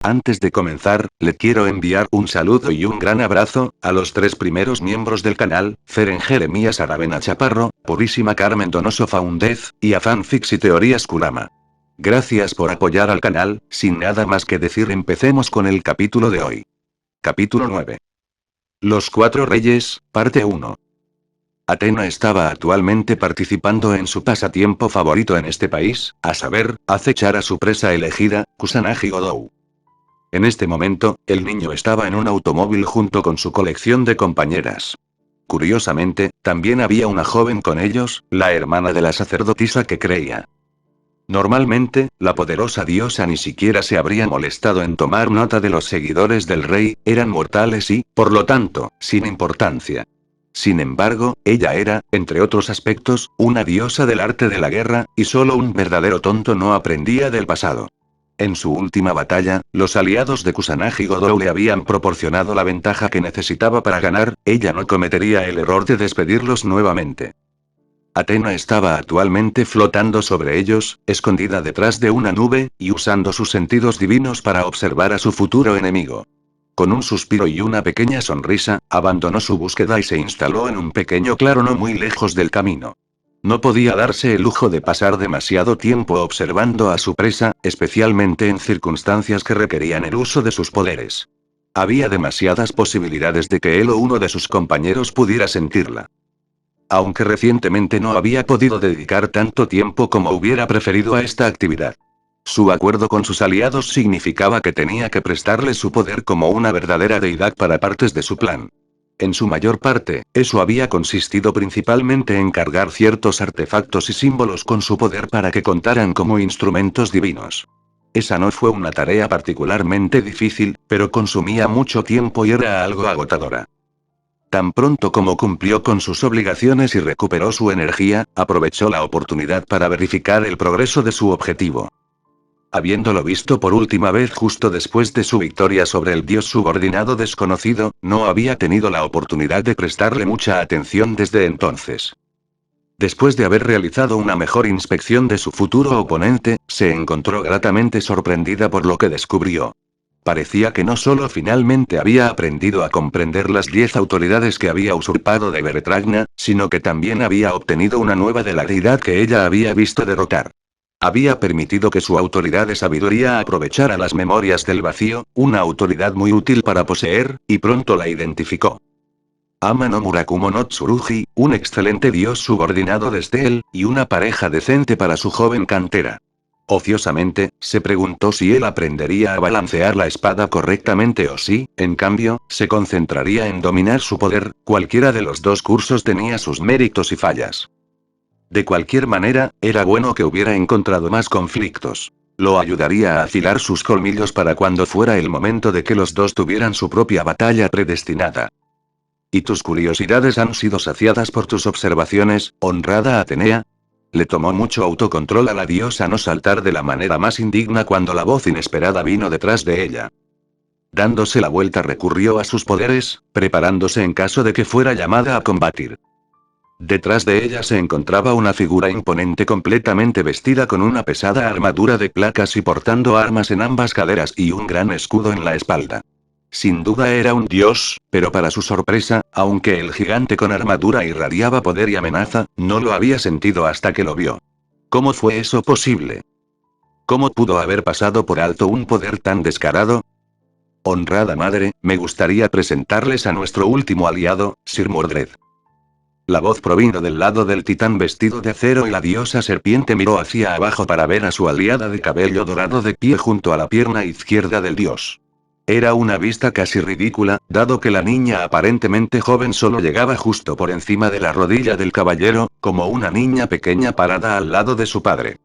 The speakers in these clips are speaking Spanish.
Antes de comenzar, le quiero enviar un saludo y un gran abrazo a los 3 primeros miembros del canal, Feren Jeremías Aravena Chaparro, Purísima Carmen Donoso Faundez, y a Fanfics y Teorías Kurama. Gracias por apoyar al canal. Sin nada más que decir, empecemos con el capítulo de hoy. Capítulo 9. Los Cuatro Reyes, parte 1. Athena estaba actualmente participando en su pasatiempo favorito en este país, a saber, acechar a su presa elegida, Kusanagi Godou. En este momento, el niño estaba en un automóvil junto con su colección de compañeras. Curiosamente, también había una joven con ellos, la hermana de la sacerdotisa que creía. Normalmente, la poderosa diosa ni siquiera se habría molestado en tomar nota de los seguidores del rey, eran mortales y, por lo tanto, sin importancia. Sin embargo, ella era, entre otros aspectos, una diosa del arte de la guerra, y solo un verdadero tonto no aprendía del pasado. En su última batalla, los aliados de Kusanagi Godou le habían proporcionado la ventaja que necesitaba para ganar, ella no cometería el error de despedirlos nuevamente. Athena estaba actualmente flotando sobre ellos, escondida detrás de una nube, y usando sus sentidos divinos para observar a su futuro enemigo. Con un suspiro y una pequeña sonrisa, abandonó su búsqueda y se instaló en un pequeño claro no muy lejos del camino. No podía darse el lujo de pasar demasiado tiempo observando a su presa, especialmente en circunstancias que requerían el uso de sus poderes. Había demasiadas posibilidades de que él o uno de sus compañeros pudiera sentirla. Aunque recientemente no había podido dedicar tanto tiempo como hubiera preferido a esta actividad. Su acuerdo con sus aliados significaba que tenía que prestarle su poder como una verdadera deidad para partes de su plan. En su mayor parte, eso había consistido principalmente en cargar ciertos artefactos y símbolos con su poder para que contaran como instrumentos divinos. Esa no fue una tarea particularmente difícil, pero consumía mucho tiempo y era algo agotadora. Tan pronto como cumplió con sus obligaciones y recuperó su energía, aprovechó la oportunidad para verificar el progreso de su objetivo. Habiéndolo visto por última vez justo después de su victoria sobre el dios subordinado desconocido, no había tenido la oportunidad de prestarle mucha atención desde entonces. Después de haber realizado una mejor inspección de su futuro oponente, se encontró gratamente sorprendida por lo que descubrió. Parecía que no solo finalmente había aprendido a comprender las 10 autoridades que había usurpado de Beretragna, sino que también había obtenido una nueva de la deidad que ella había visto derrotar. Había permitido que su autoridad de sabiduría aprovechara las memorias del vacío, una autoridad muy útil para poseer, y pronto la identificó. Ama no Murakumo no Tsurugi, un excelente dios subordinado desde él, y una pareja decente para su joven cantera. Ociosamente, se preguntó si él aprendería a balancear la espada correctamente o si, en cambio, se concentraría en dominar su poder. Cualquiera de los dos cursos tenía sus méritos y fallas. De cualquier manera, era bueno que hubiera encontrado más conflictos. Lo ayudaría a afilar sus colmillos para cuando fuera el momento de que los dos tuvieran su propia batalla predestinada. ¿Y tus curiosidades han sido saciadas por tus observaciones, honrada Atenea? Le tomó mucho autocontrol a la diosa no saltar de la manera más indigna cuando la voz inesperada vino detrás de ella. Dándose la vuelta recurrió a sus poderes, preparándose en caso de que fuera llamada a combatir. Detrás de ella se encontraba una figura imponente completamente vestida con una pesada armadura de placas y portando armas en ambas caderas y un gran escudo en la espalda. Sin duda era un dios, pero para su sorpresa, aunque el gigante con armadura irradiaba poder y amenaza, no lo había sentido hasta que lo vio. ¿Cómo fue eso posible? ¿Cómo pudo haber pasado por alto un poder tan descarado? Honrada madre, me gustaría presentarles a nuestro último aliado, Sir Mordred. La voz provino del lado del titán vestido de acero y la diosa serpiente miró hacia abajo para ver a su aliada de cabello dorado de pie junto a la pierna izquierda del dios. Era una vista casi ridícula, dado que la niña aparentemente joven solo llegaba justo por encima de la rodilla del caballero, como una niña pequeña parada al lado de su padre.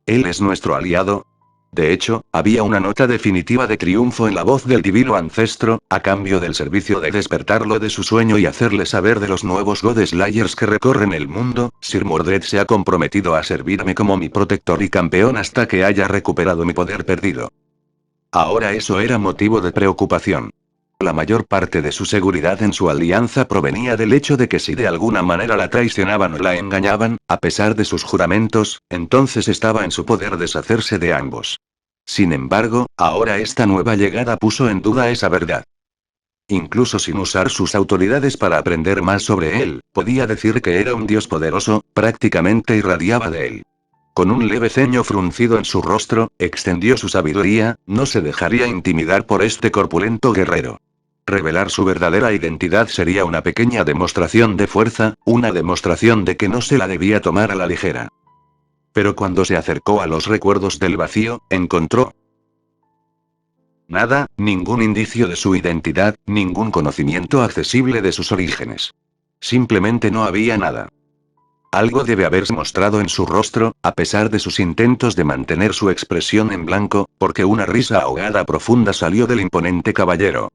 ¿Él es nuestro aliado? De hecho, había una nota definitiva de triunfo en la voz del divino ancestro, a cambio del servicio de despertarlo de su sueño y hacerle saber de los nuevos God Slayers que recorren el mundo. Sir Mordred se ha comprometido a servirme como mi protector y campeón hasta que haya recuperado mi poder perdido. Ahora eso era motivo de preocupación. La mayor parte de su seguridad en su alianza provenía del hecho de que si de alguna manera la traicionaban o la engañaban, a pesar de sus juramentos, entonces estaba en su poder deshacerse de ambos. Sin embargo, ahora esta nueva llegada puso en duda esa verdad. Incluso sin usar sus autoridades para aprender más sobre él, podía decir que era un dios poderoso, prácticamente irradiaba de él. Con un leve ceño fruncido en su rostro, extendió su sabiduría, no se dejaría intimidar por este corpulento guerrero. Revelar su verdadera identidad sería una pequeña demostración de fuerza, una demostración de que no se la debía tomar a la ligera. Pero cuando se acercó a los recuerdos del vacío, encontró nada, ningún indicio de su identidad, ningún conocimiento accesible de sus orígenes. Simplemente no había nada. Algo debe haberse mostrado en su rostro, a pesar de sus intentos de mantener su expresión en blanco, porque una risa ahogada profunda salió del imponente caballero.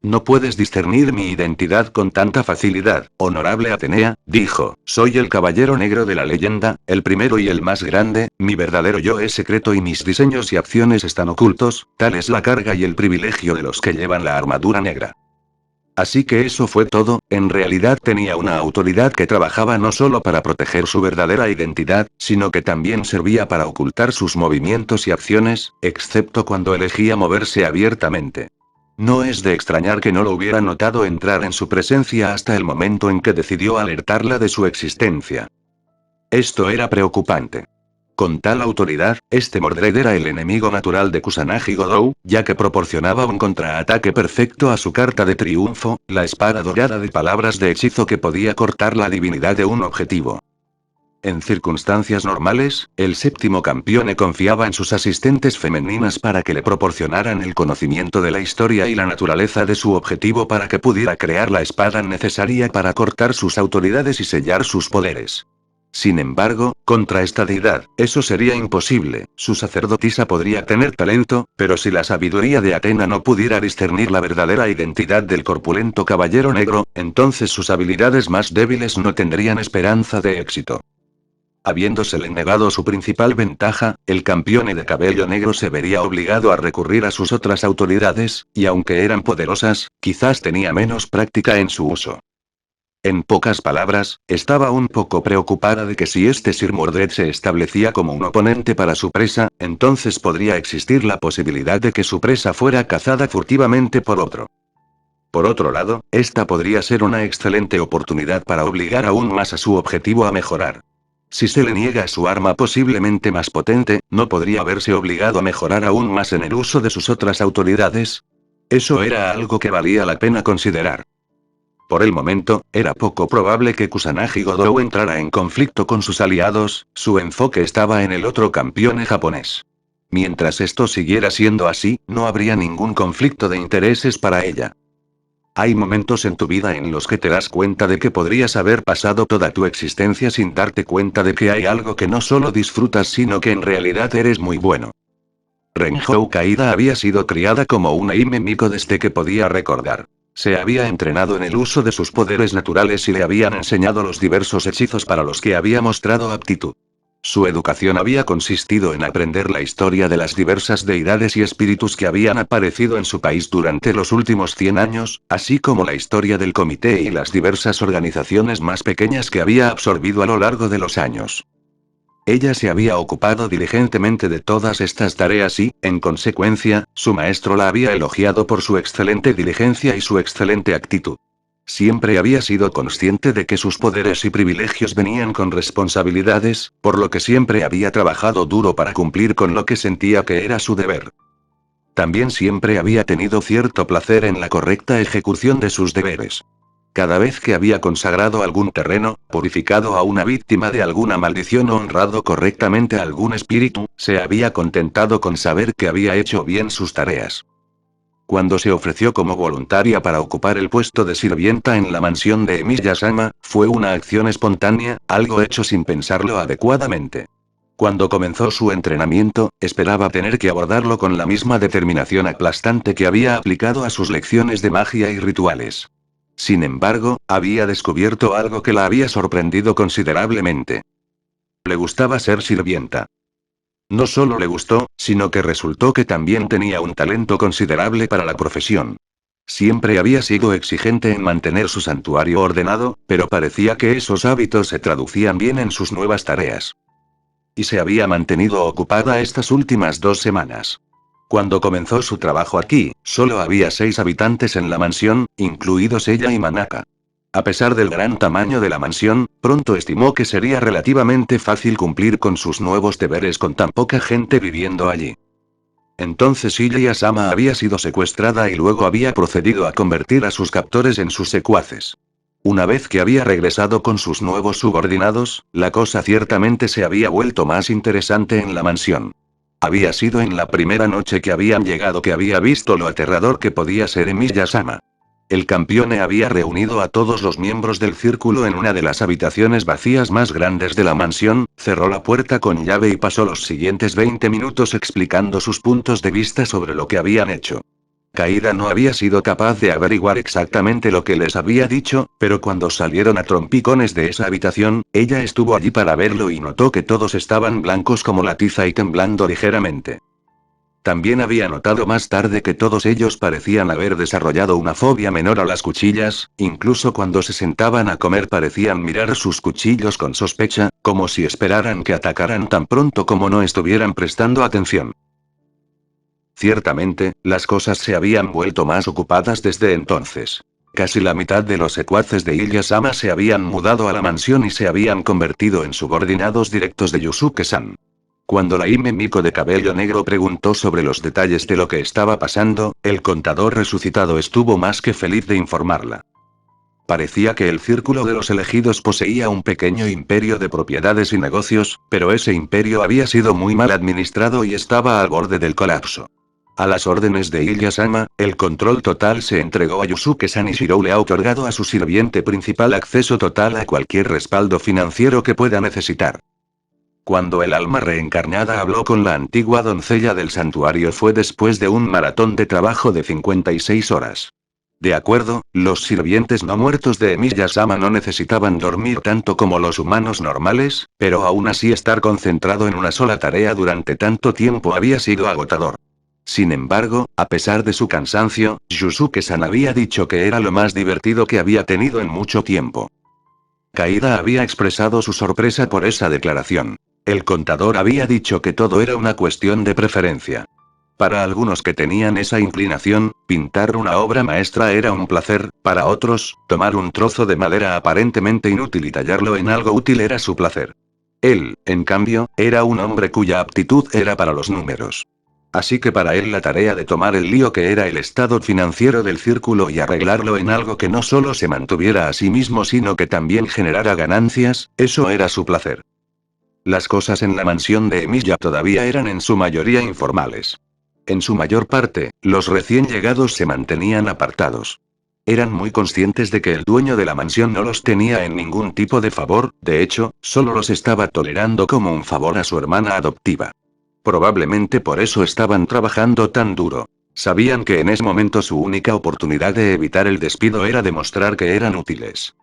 No puedes discernir mi identidad con tanta facilidad, honorable Atenea, dijo, soy el caballero negro de la leyenda, el primero y el más grande, mi verdadero yo es secreto y mis diseños y acciones están ocultos, tal es la carga y el privilegio de los que llevan la armadura negra. Así que eso fue todo, en realidad tenía una autoridad que trabajaba no solo para proteger su verdadera identidad, sino que también servía para ocultar sus movimientos y acciones, excepto cuando elegía moverse abiertamente. No es de extrañar que no lo hubiera notado entrar en su presencia hasta el momento en que decidió alertarla de su existencia. Esto era preocupante. Con tal autoridad, este Mordred era el enemigo natural de Kusanagi Godou, ya que proporcionaba un contraataque perfecto a su carta de triunfo, la espada dorada de palabras de hechizo que podía cortar la divinidad de un objetivo. En circunstancias normales, el séptimo campeón confiaba en sus asistentes femeninas para que le proporcionaran el conocimiento de la historia y la naturaleza de su objetivo para que pudiera crear la espada necesaria para cortar sus autoridades y sellar sus poderes. Sin embargo, contra esta deidad, eso sería imposible. Su sacerdotisa podría tener talento, pero si la sabiduría de Atena no pudiera discernir la verdadera identidad del corpulento caballero negro, entonces sus habilidades más débiles no tendrían esperanza de éxito. Habiéndosele negado su principal ventaja, el campeón de cabello negro se vería obligado a recurrir a sus otras autoridades, y aunque eran poderosas, quizás tenía menos práctica en su uso. En pocas palabras, estaba un poco preocupada de que si este Sir Mordred se establecía como un oponente para su presa, entonces podría existir la posibilidad de que su presa fuera cazada furtivamente por otro. Por otro lado, esta podría ser una excelente oportunidad para obligar aún más a su objetivo a mejorar. Si se le niega su arma posiblemente más potente, ¿no podría verse obligado a mejorar aún más en el uso de sus otras autoridades? Eso era algo que valía la pena considerar. Por el momento, era poco probable que Kusanagi Godou entrara en conflicto con sus aliados, su enfoque estaba en el otro campeón japonés. Mientras esto siguiera siendo así, no habría ningún conflicto de intereses para ella. Hay momentos en tu vida en los que te das cuenta de que podrías haber pasado toda tu existencia sin darte cuenta de que hay algo que no solo disfrutas sino que en realidad eres muy bueno. Renhou Kaida había sido criada como una Hime Miko desde que podía recordar. Se había entrenado en el uso de sus poderes naturales y le habían enseñado los diversos hechizos para los que había mostrado aptitud. Su educación había consistido en aprender la historia de las diversas deidades y espíritus que habían aparecido en su país durante los últimos 100 años, así como la historia del comité y las diversas organizaciones más pequeñas que había absorbido a lo largo de los años. Ella se había ocupado diligentemente de todas estas tareas y, en consecuencia, su maestro la había elogiado por su excelente diligencia y su excelente actitud. Siempre había sido consciente de que sus poderes y privilegios venían con responsabilidades, por lo que siempre había trabajado duro para cumplir con lo que sentía que era su deber. También siempre había tenido cierto placer en la correcta ejecución de sus deberes. Cada vez que había consagrado algún terreno, purificado a una víctima de alguna maldición o honrado correctamente a algún espíritu, se había contentado con saber que había hecho bien sus tareas. Cuando se ofreció como voluntaria para ocupar el puesto de sirvienta en la mansión de Emiya-sama, fue una acción espontánea, algo hecho sin pensarlo adecuadamente. Cuando comenzó su entrenamiento, esperaba tener que abordarlo con la misma determinación aplastante que había aplicado a sus lecciones de magia y rituales. Sin embargo, había descubierto algo que la había sorprendido considerablemente. Le gustaba ser sirvienta. No solo le gustó, sino que resultó que también tenía un talento considerable para la profesión. Siempre había sido exigente en mantener su santuario ordenado, pero parecía que esos hábitos se traducían bien en sus nuevas tareas. y se había mantenido ocupada estas últimas 2 semanas. Cuando comenzó su trabajo aquí, solo había 6 habitantes en la mansión, incluidos ella y Manaka. A pesar del gran tamaño de la mansión, pronto estimó que sería relativamente fácil cumplir con sus nuevos deberes con tan poca gente viviendo allí. Entonces Ilya-sama había sido secuestrada y luego había procedido a convertir a sus captores en sus secuaces. Una vez que había regresado con sus nuevos subordinados, la cosa ciertamente se había vuelto más interesante en la mansión. Había sido en la primera noche que habían llegado que había visto lo aterrador que podía ser Emiya-sama. El campione había reunido a todos los miembros del círculo en una de las habitaciones vacías más grandes de la mansión, cerró la puerta con llave y pasó los siguientes 20 minutos explicando sus puntos de vista sobre lo que habían hecho. Kaida no había sido capaz de averiguar exactamente lo que les había dicho, pero cuando salieron a trompicones de esa habitación, ella estuvo allí para verlo y notó que todos estaban blancos como la tiza y temblando ligeramente. También había notado más tarde que todos ellos parecían haber desarrollado una fobia menor a las cuchillas, incluso cuando se sentaban a comer parecían mirar sus cuchillos con sospecha, como si esperaran que atacaran tan pronto como no estuvieran prestando atención. Ciertamente, las cosas se habían vuelto más ocupadas desde entonces. Casi la mitad de los secuaces de Ilya-sama se habían mudado a la mansión y se habían convertido en subordinados directos de Yusuke-san. Cuando la Hime Miko de cabello negro preguntó sobre los detalles de lo que estaba pasando, el contador resucitado estuvo más que feliz de informarla. Parecía que el círculo de los elegidos poseía un pequeño imperio de propiedades y negocios, pero ese imperio había sido muy mal administrado y estaba al borde del colapso. A las órdenes de Ilya-sama, el control total se entregó a Yusuke-san y Shirou le ha otorgado a su sirviente principal acceso total a cualquier respaldo financiero que pueda necesitar. Cuando el alma reencarnada habló con la antigua doncella del santuario fue después de un maratón de trabajo de 56 horas. De acuerdo, los sirvientes no muertos de Emiya-sama no necesitaban dormir tanto como los humanos normales, pero aún así estar concentrado en una sola tarea durante tanto tiempo había sido agotador. Sin embargo, a pesar de su cansancio, Yusuke-san había dicho que era lo más divertido que había tenido en mucho tiempo. Kaida había expresado su sorpresa por esa declaración. El contador había dicho que todo era una cuestión de preferencia. Para algunos que tenían esa inclinación, pintar una obra maestra era un placer, para otros, tomar un trozo de madera aparentemente inútil y tallarlo en algo útil era su placer. Él, en cambio, era un hombre cuya aptitud era para los números. Así que para él la tarea de tomar el lío que era el estado financiero del círculo y arreglarlo en algo que no solo se mantuviera a sí mismo sino que también generara ganancias, eso era su placer. Las cosas en la mansión de Emilia todavía eran en su mayoría informales. En su mayor parte, los recién llegados se mantenían apartados. Eran muy conscientes de que el dueño de la mansión no los tenía en ningún tipo de favor, de hecho, solo los estaba tolerando como un favor a su hermana adoptiva. Probablemente por eso estaban trabajando tan duro. Sabían que en ese momento su única oportunidad de evitar el despido era demostrar que eran útiles.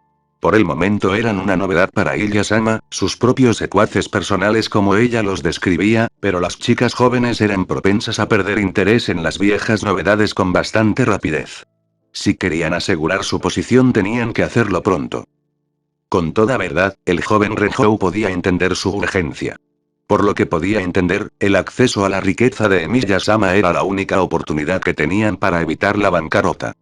Por el momento eran una novedad para Ilya-sama, sus propios secuaces personales como ella los describía, pero las chicas jóvenes eran propensas a perder interés en las viejas novedades con bastante rapidez. Si querían asegurar su posición tenían que hacerlo pronto. Con toda verdad, el joven Renhou podía entender su urgencia. Por lo que podía entender, el acceso a la riqueza de Emiya-sama era la única oportunidad que tenían para evitar la bancarrota.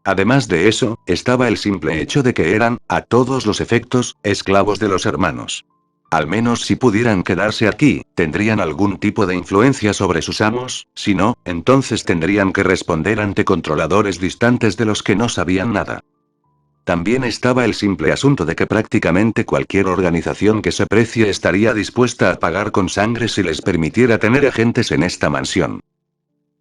Además de eso, estaba el simple hecho de que eran, a todos los efectos, esclavos de los hermanos. Al menos si pudieran quedarse aquí, tendrían algún tipo de influencia sobre sus amos, si no, entonces tendrían que responder ante controladores distantes de los que no sabían nada. También estaba el simple asunto de que prácticamente cualquier organización que se precie estaría dispuesta a pagar con sangre si les permitiera tener agentes en esta mansión.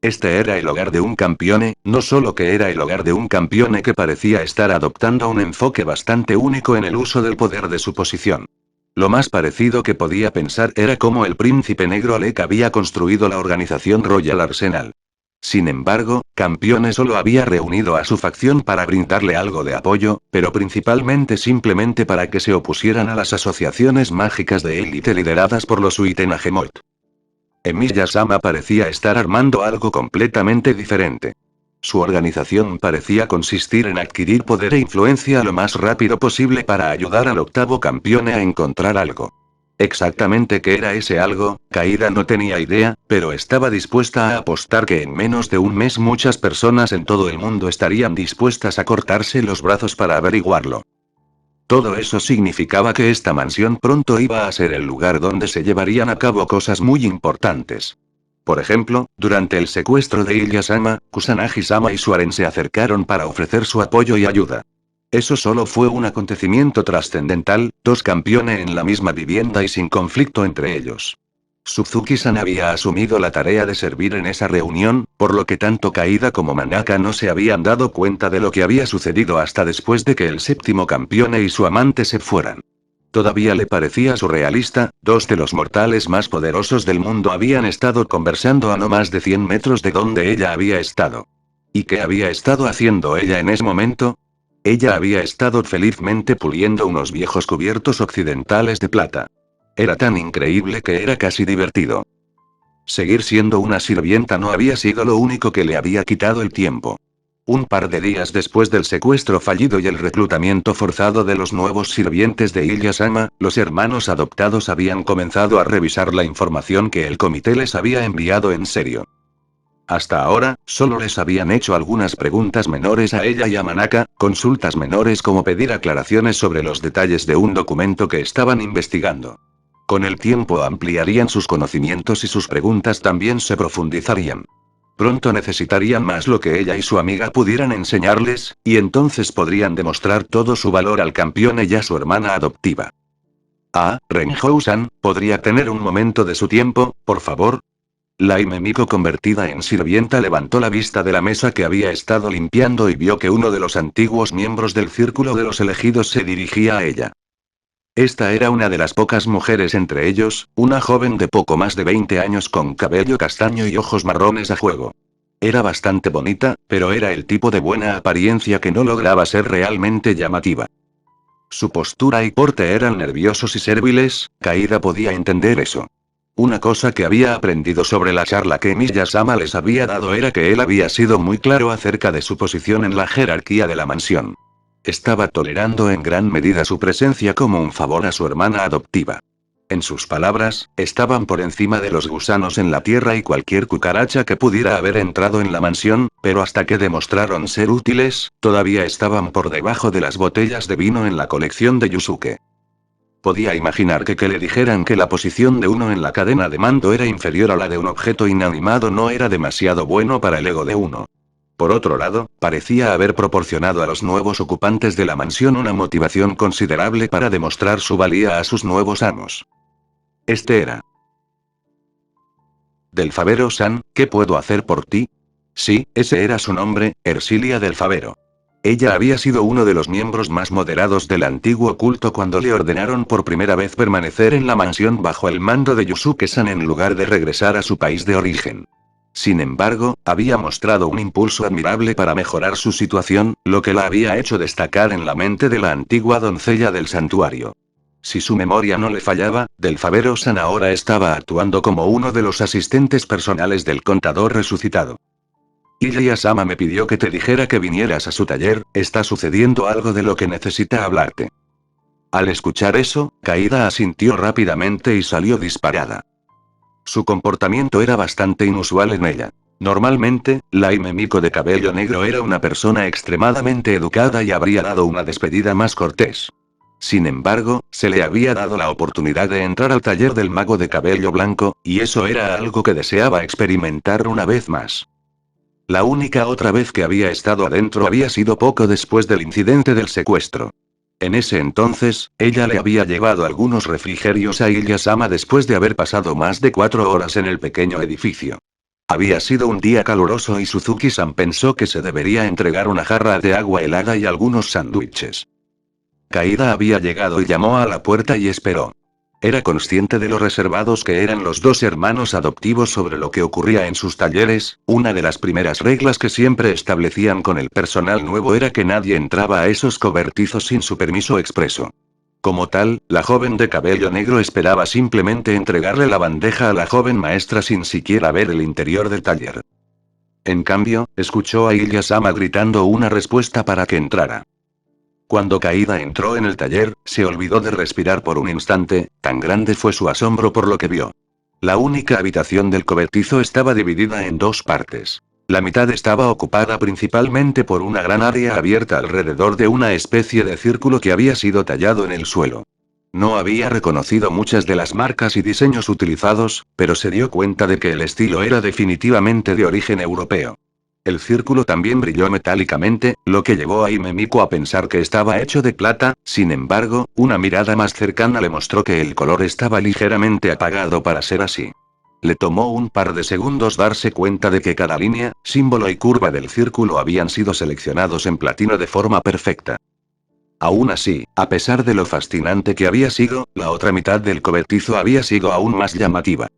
Este era el hogar de un campione, no solo que era el hogar de un campione que parecía estar adoptando un enfoque bastante único en el uso del poder de su posición. Lo más parecido que podía pensar era cómo el príncipe negro Alec había construido la organización Royal Arsenal. Sin embargo, Campione solo había reunido a su facción para brindarle algo de apoyo, pero principalmente simplemente para que se opusieran a las asociaciones mágicas de élite lideradas por los Uitennagemot. Emiya-sama parecía estar armando algo completamente diferente. Su organización parecía consistir en adquirir poder e influencia lo más rápido posible para ayudar al octavo Campione a encontrar algo. Exactamente qué era ese algo, Kaida no tenía idea, pero estaba dispuesta a apostar que en menos de un mes muchas personas en todo el mundo estarían dispuestas a cortarse los brazos para averiguarlo. Todo eso significaba que esta mansión pronto iba a ser el lugar donde se llevarían a cabo cosas muy importantes. Por ejemplo, durante el secuestro de Ilya-sama, Kusanagi-sama y Suaren se acercaron para ofrecer su apoyo y ayuda. Eso solo fue un acontecimiento trascendental, dos campeones en la misma vivienda y sin conflicto entre ellos. Suzuki-san había asumido la tarea de servir en esa reunión, por lo que tanto Kaida como Manaka no se habían dado cuenta de lo que había sucedido hasta después de que el séptimo campeón y su amante se fueran. Todavía le parecía surrealista, dos de los mortales más poderosos del mundo habían estado conversando a no más de 100 metros de donde ella había estado. ¿Y qué había estado haciendo ella en ese momento? Ella había estado felizmente puliendo unos viejos cubiertos occidentales de plata. Era tan increíble que era casi divertido. Seguir siendo una sirvienta no había sido lo único que le había quitado el tiempo. Un par de días después del secuestro fallido y el reclutamiento forzado de los nuevos sirvientes de Ilya-sama, los hermanos adoptados habían comenzado a revisar la información que el comité les había enviado en serio. Hasta ahora, solo les habían hecho algunas preguntas menores a ella y a Manaka, consultas menores como pedir aclaraciones sobre los detalles de un documento que estaban investigando. Con el tiempo ampliarían sus conocimientos y sus preguntas también se profundizarían. Pronto necesitarían más lo que ella y su amiga pudieran enseñarles, y entonces podrían demostrar todo su valor al campeón y a su hermana adoptiva. Ah, Renhou-san, ¿podría tener un momento de su tiempo, por favor? La Himemiko convertida en sirvienta levantó la vista de la mesa que había estado limpiando y vio que uno de los antiguos miembros del círculo de los elegidos se dirigía a ella. Esta era una de las pocas mujeres entre ellos, una joven de poco más de 20 años con cabello castaño y ojos marrones a fuego. Era bastante bonita, pero era el tipo de buena apariencia que no lograba ser realmente llamativa. Su postura y porte eran nerviosos y serviles, Kaida podía entender eso. Una cosa que había aprendido sobre la charla que Miya-sama les había dado era que él había sido muy claro acerca de su posición en la jerarquía de la mansión. Estaba tolerando en gran medida su presencia como un favor a su hermana adoptiva. En sus palabras, estaban por encima de los gusanos en la tierra y cualquier cucaracha que pudiera haber entrado en la mansión, pero hasta que demostraron ser útiles, todavía estaban por debajo de las botellas de vino en la colección de Yusuke. Podía imaginar que le dijeran que la posición de uno en la cadena de mando era inferior a la de un objeto inanimado no era demasiado bueno para el ego de uno. Por otro lado, parecía haber proporcionado a los nuevos ocupantes de la mansión una motivación considerable para demostrar su valía a sus nuevos amos. Este era. Del Favero-san, ¿qué puedo hacer por ti? Sí, ese era su nombre, Ersilia del Favero. Ella había sido uno de los miembros más moderados del antiguo culto cuando le ordenaron por primera vez permanecer en la mansión bajo el mando de Yusuke-san en lugar de regresar a su país de origen. Sin embargo, había mostrado un impulso admirable para mejorar su situación, lo que la había hecho destacar en la mente de la antigua doncella del santuario. Si su memoria no le fallaba, Del Favero-san ahora estaba actuando como uno de los asistentes personales del contador resucitado. Ilya-sama me pidió que te dijera que vinieras a su taller, está sucediendo algo de lo que necesita hablarte. Al escuchar eso, Kaida asintió rápidamente y salió disparada. Su comportamiento era bastante inusual en ella. Normalmente, la Himemiko de cabello negro era una persona extremadamente educada y habría dado una despedida más cortés. Sin embargo, se le había dado la oportunidad de entrar al taller del mago de cabello blanco, y eso era algo que deseaba experimentar una vez más. La única otra vez que había estado adentro había sido poco después del incidente del secuestro. En ese entonces, ella le había llevado algunos refrigerios a Ilya-sama después de haber pasado más de 4 horas en el pequeño edificio. Había sido un día caluroso y Suzuki-san pensó que se debería entregar una jarra de agua helada y algunos sándwiches. Kaida había llegado y llamó a la puerta y esperó. Era consciente de lo reservados que eran los dos hermanos adoptivos sobre lo que ocurría en sus talleres, una de las primeras reglas que siempre establecían con el personal nuevo era que nadie entraba a esos cobertizos sin su permiso expreso. Como tal, la joven de cabello negro esperaba simplemente entregarle la bandeja a la joven maestra sin siquiera ver el interior del taller. En cambio, escuchó a Ilya-sama gritando una respuesta para que entrara. Cuando Kaida entró en el taller, se olvidó de respirar por un instante, tan grande fue su asombro por lo que vio. La única habitación del cobertizo estaba dividida en dos partes. La mitad estaba ocupada principalmente por una gran área abierta alrededor de una especie de círculo que había sido tallado en el suelo. No había reconocido muchas de las marcas y diseños utilizados, pero se dio cuenta de que el estilo era definitivamente de origen europeo. El círculo también brilló metálicamente, lo que llevó a Himemiko a pensar que estaba hecho de plata. Sin embargo, una mirada más cercana le mostró que el color estaba ligeramente apagado para ser así. Le tomó un par de segundos darse cuenta de que cada línea, símbolo y curva del círculo habían sido seleccionados en platino de forma perfecta. Aún así, a pesar de lo fascinante que había sido, la otra mitad del cobertizo había sido aún más llamativa.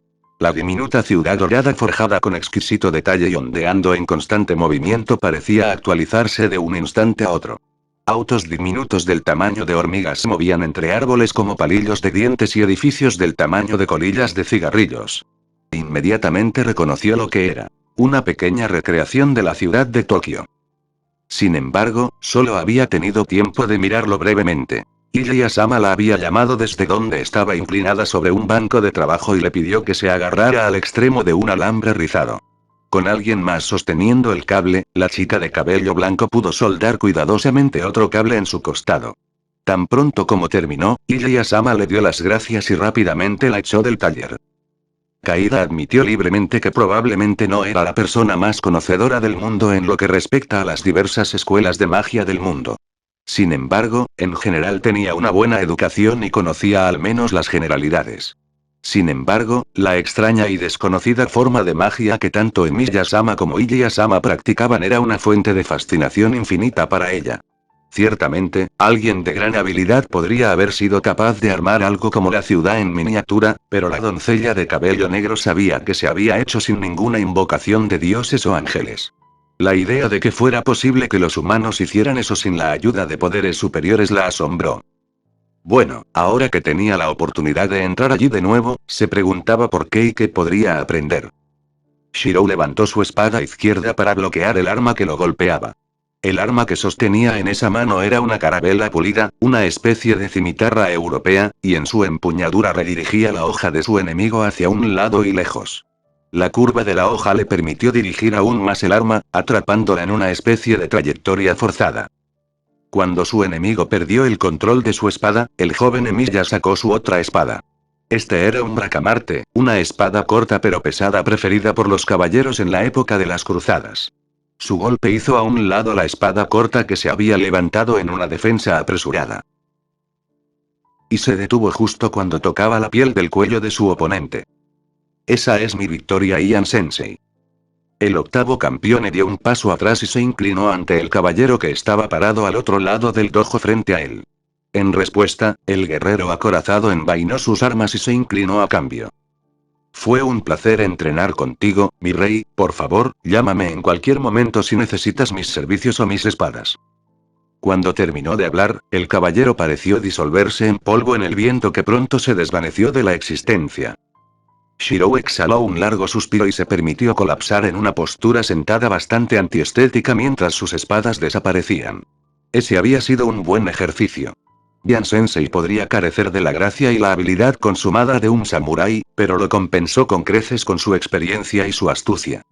La diminuta ciudad dorada forjada con exquisito detalle y ondeando en constante movimiento parecía actualizarse de un instante a otro. Autos diminutos del tamaño de hormigas se movían entre árboles como palillos de dientes y edificios del tamaño de colillas de cigarrillos. Inmediatamente reconoció lo que era. Una pequeña recreación de la ciudad de Tokio. Sin embargo, solo había tenido tiempo de mirarlo brevemente. Ilya-sama la había llamado desde donde estaba inclinada sobre un banco de trabajo y le pidió que se agarrara al extremo de un alambre rizado. Con alguien más sosteniendo el cable, la chica de cabello blanco pudo soldar cuidadosamente otro cable en su costado. Tan pronto como terminó, Ilya-sama le dio las gracias y rápidamente la echó del taller. Kaida admitió libremente que probablemente no era la persona más conocedora del mundo en lo que respecta a las diversas escuelas de magia del mundo. Sin embargo, en general tenía una buena educación y conocía al menos las generalidades. Sin embargo, la extraña y desconocida forma de magia que tanto Emiya-sama como Ilya-sama practicaban era una fuente de fascinación infinita para ella. Ciertamente, alguien de gran habilidad podría haber sido capaz de armar algo como la ciudad en miniatura, pero la doncella de cabello negro sabía que se había hecho sin ninguna invocación de dioses o ángeles. La idea de que fuera posible que los humanos hicieran eso sin la ayuda de poderes superiores la asombró. Bueno, ahora que tenía la oportunidad de entrar allí de nuevo, se preguntaba por qué y qué podría aprender. Shirou levantó su espada izquierda para bloquear el arma que lo golpeaba. El arma que sostenía en esa mano era una carabela pulida, una especie de cimitarra europea, y en su empuñadura redirigía la hoja de su enemigo hacia un lado y lejos. La curva de la hoja le permitió dirigir aún más el arma, atrapándola en una especie de trayectoria forzada. Cuando su enemigo perdió el control de su espada, el joven Emilia sacó su otra espada. Este era un bracamarte, una espada corta pero pesada preferida por los caballeros en la época de las cruzadas. Su golpe hizo a un lado la espada corta que se había levantado en una defensa apresurada. Y se detuvo justo cuando tocaba la piel del cuello de su oponente. Esa es mi victoria, Ian Sensei. El octavo campeón dio un paso atrás y se inclinó ante el caballero que estaba parado al otro lado del dojo frente a él. En respuesta, el guerrero acorazado envainó sus armas y se inclinó a cambio. Fue un placer entrenar contigo, mi rey. Por favor, llámame en cualquier momento si necesitas mis servicios o mis espadas. Cuando terminó de hablar, el caballero pareció disolverse en polvo en el viento que pronto se desvaneció de la existencia. Shirou exhaló un largo suspiro y se permitió colapsar en una postura sentada bastante antiestética mientras sus espadas desaparecían. Ese había sido un buen ejercicio. Ian Sensei podría carecer de la gracia y la habilidad consumada de un samurái, pero lo compensó con creces con su experiencia y su astucia.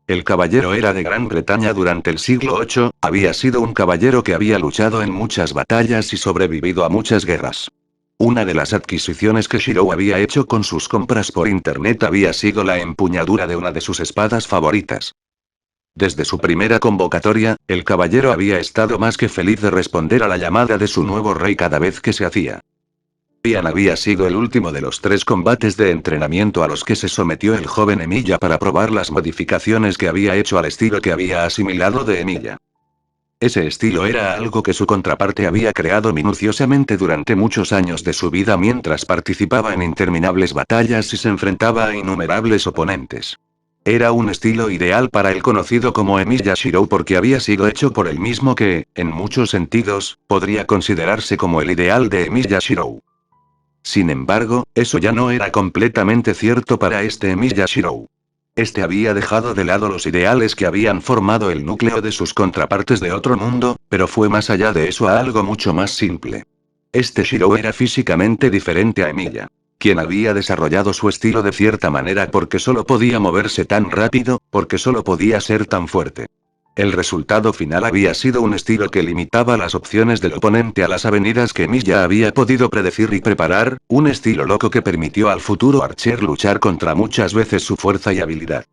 El caballero era de Gran Bretaña durante el siglo VIII, había sido un caballero que había luchado en muchas batallas y sobrevivido a muchas guerras. Una de las adquisiciones que Shirou había hecho con sus compras por internet había sido la empuñadura de una de sus espadas favoritas. Desde su primera convocatoria, el caballero había estado más que feliz de responder a la llamada de su nuevo rey cada vez que se hacía. Ian había sido el último de los 3 combates de entrenamiento a los que se sometió el joven Emilia para probar las modificaciones que había hecho al estilo que había asimilado de Emilia. Ese estilo era algo que su contraparte había creado minuciosamente durante muchos años de su vida mientras participaba en interminables batallas y se enfrentaba a innumerables oponentes. Era un estilo ideal para el conocido como Emiya Shirou porque había sido hecho por él mismo que, en muchos sentidos, podría considerarse como el ideal de Emiya Shirou. Sin embargo, eso ya no era completamente cierto para este Emiya Shirou. Este había dejado de lado los ideales que habían formado el núcleo de sus contrapartes de otro mundo, pero fue más allá de eso a algo mucho más simple. Este Shirou era físicamente diferente a Emilia, quien había desarrollado su estilo de cierta manera porque solo podía moverse tan rápido, porque solo podía ser tan fuerte. El resultado final había sido un estilo que limitaba las opciones del oponente a las avenidas que Emilia había podido predecir y preparar, un estilo loco que permitió al futuro Archer luchar contra muchas veces su fuerza y habilidad.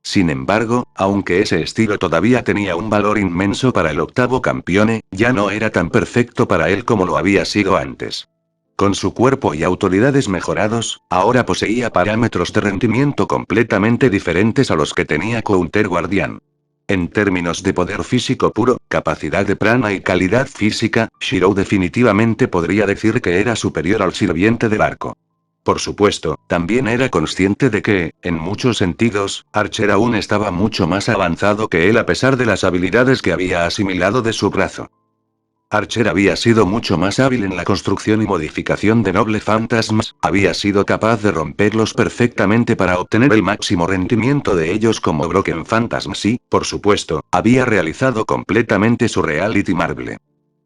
Sin embargo, aunque ese estilo todavía tenía un valor inmenso para el octavo campeone, ya no era tan perfecto para él como lo había sido antes. Con su cuerpo y autoridades mejorados, ahora poseía parámetros de rendimiento completamente diferentes a los que tenía Counter Guardián. En términos de poder físico puro, capacidad de prana y calidad física, Shirou definitivamente podría decir que era superior al sirviente del arco. Por supuesto, también era consciente de que, en muchos sentidos, Archer aún estaba mucho más avanzado que él a pesar de las habilidades que había asimilado de su brazo. Archer había sido mucho más hábil en la construcción y modificación de noble fantasmas, había sido capaz de romperlos perfectamente para obtener el máximo rendimiento de ellos como Broken Phantasms y, por supuesto, había realizado completamente su Reality Marble.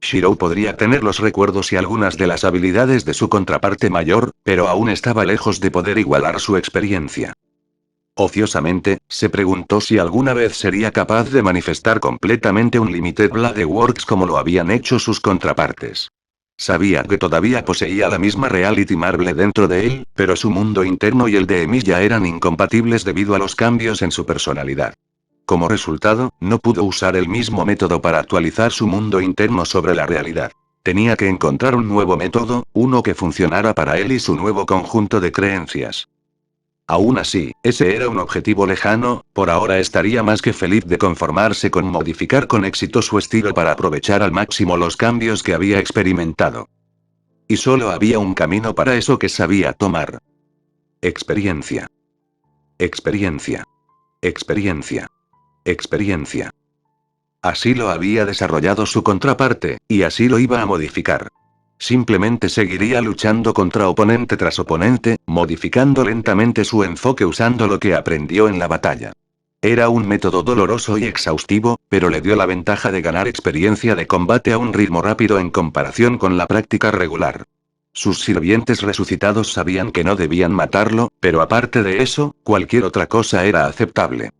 Shirou podría tener los recuerdos y algunas de las habilidades de su contraparte mayor, pero aún estaba lejos de poder igualar su experiencia. Ociosamente, se preguntó si alguna vez sería capaz de manifestar completamente un Limited Blade Works como lo habían hecho sus contrapartes. Sabía que todavía poseía la misma Reality Marble dentro de él, pero su mundo interno y el de Emilia eran incompatibles debido a los cambios en su personalidad. Como resultado, no pudo usar el mismo método para actualizar su mundo interno sobre la realidad. Tenía que encontrar un nuevo método, uno que funcionara para él y su nuevo conjunto de creencias. Aún así, ese era un objetivo lejano, por ahora estaría más que feliz de conformarse con modificar con éxito su estilo para aprovechar al máximo los cambios que había experimentado. Y solo había un camino para eso que sabía tomar. Experiencia. Experiencia. Experiencia. Experiencia. Así lo había desarrollado su contraparte, y así lo iba a modificar. Simplemente seguiría luchando contra oponente tras oponente, modificando lentamente su enfoque usando lo que aprendió en la batalla. Era un método doloroso y exhaustivo, pero le dio la ventaja de ganar experiencia de combate a un ritmo rápido en comparación con la práctica regular. Sus sirvientes resucitados sabían que no debían matarlo, pero aparte de eso, cualquier otra cosa era aceptable.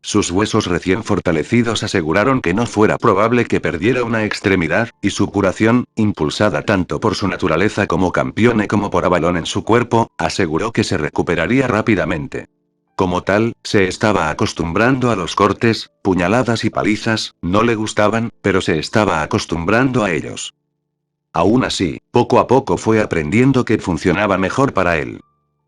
Sus huesos recién fortalecidos aseguraron que no fuera probable que perdiera una extremidad, y su curación, impulsada tanto por su naturaleza como campeone como por Avalon en su cuerpo, aseguró que se recuperaría rápidamente. Como tal, se estaba acostumbrando a los cortes, puñaladas y palizas, no le gustaban, pero se estaba acostumbrando a ellos. Aún así, poco a poco fue aprendiendo que funcionaba mejor para él.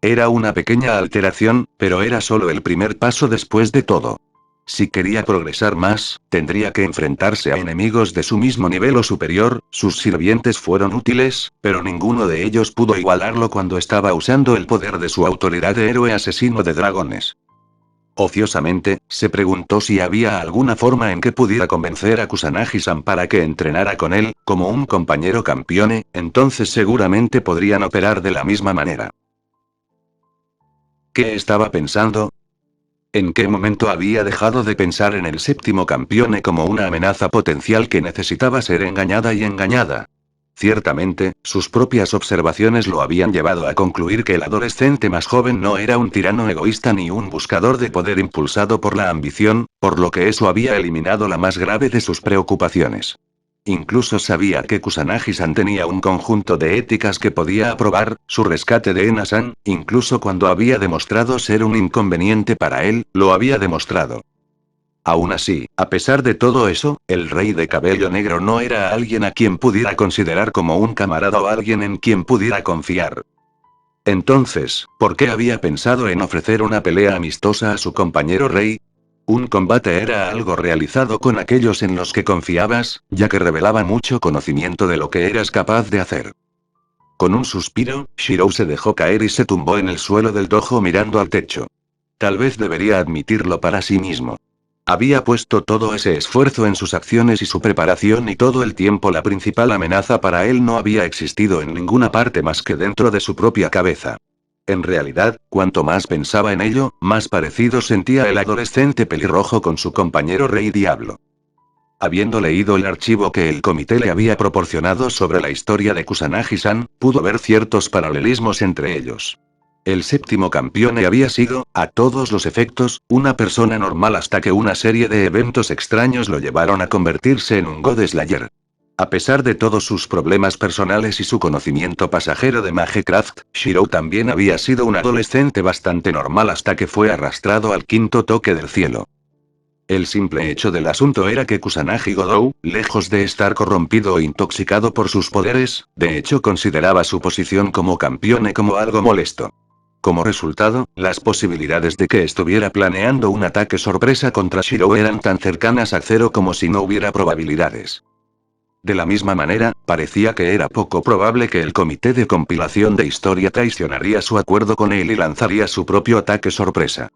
Era una pequeña alteración, pero era solo el primer paso después de todo. Si quería progresar más, tendría que enfrentarse a enemigos de su mismo nivel o superior, sus sirvientes fueron útiles, pero ninguno de ellos pudo igualarlo cuando estaba usando el poder de su autoridad de héroe asesino de dragones. Ociosamente, se preguntó si había alguna forma en que pudiera convencer a Kusanagi-san para que entrenara con él, como un compañero campeone, entonces seguramente podrían operar de la misma manera. ¿Qué estaba pensando? ¿En qué momento había dejado de pensar en el séptimo campeone como una amenaza potencial que necesitaba ser engañada y engañada? Ciertamente, sus propias observaciones lo habían llevado a concluir que el adolescente más joven no era un tirano egoísta ni un buscador de poder impulsado por la ambición, por lo que eso había eliminado la más grave de sus preocupaciones. Incluso sabía que Kusanagi-san tenía un conjunto de éticas que podía aprobar, su rescate de Ena-san, incluso cuando había demostrado ser un inconveniente para él, lo había demostrado. Aún así, a pesar de todo eso, el rey de cabello negro no era alguien a quien pudiera considerar como un camarada o alguien en quien pudiera confiar. Entonces, ¿por qué había pensado en ofrecer una pelea amistosa a su compañero rey? Un combate era algo realizado con aquellos en los que confiabas, ya que revelaba mucho conocimiento de lo que eras capaz de hacer. Con un suspiro, Shirou se dejó caer y se tumbó en el suelo del dojo mirando al techo. Tal vez debería admitirlo para sí mismo. Había puesto todo ese esfuerzo en sus acciones y su preparación y todo el tiempo la principal amenaza para él no había existido en ninguna parte más que dentro de su propia cabeza. En realidad, cuanto más pensaba en ello, más parecido sentía el adolescente pelirrojo con su compañero Rey Diablo. Habiendo leído el archivo que el comité le había proporcionado sobre la historia de Kusanagi-san, pudo ver ciertos paralelismos entre ellos. El séptimo campeón había sido, a todos los efectos, una persona normal hasta que una serie de eventos extraños lo llevaron a convertirse en un God Slayer. A pesar de todos sus problemas personales y su conocimiento pasajero de Magecraft, Shirou también había sido un adolescente bastante normal hasta que fue arrastrado al quinto toque del cielo. El simple hecho del asunto era que Kusanagi Godou, lejos de estar corrompido o intoxicado por sus poderes, de hecho consideraba su posición como campeón como algo molesto. Como resultado, las posibilidades de que estuviera planeando un ataque sorpresa contra Shirou eran tan cercanas a cero como si no hubiera probabilidades. De la misma manera, parecía que era poco probable que el comité de compilación de historia traicionaría su acuerdo con él y lanzaría su propio ataque sorpresa.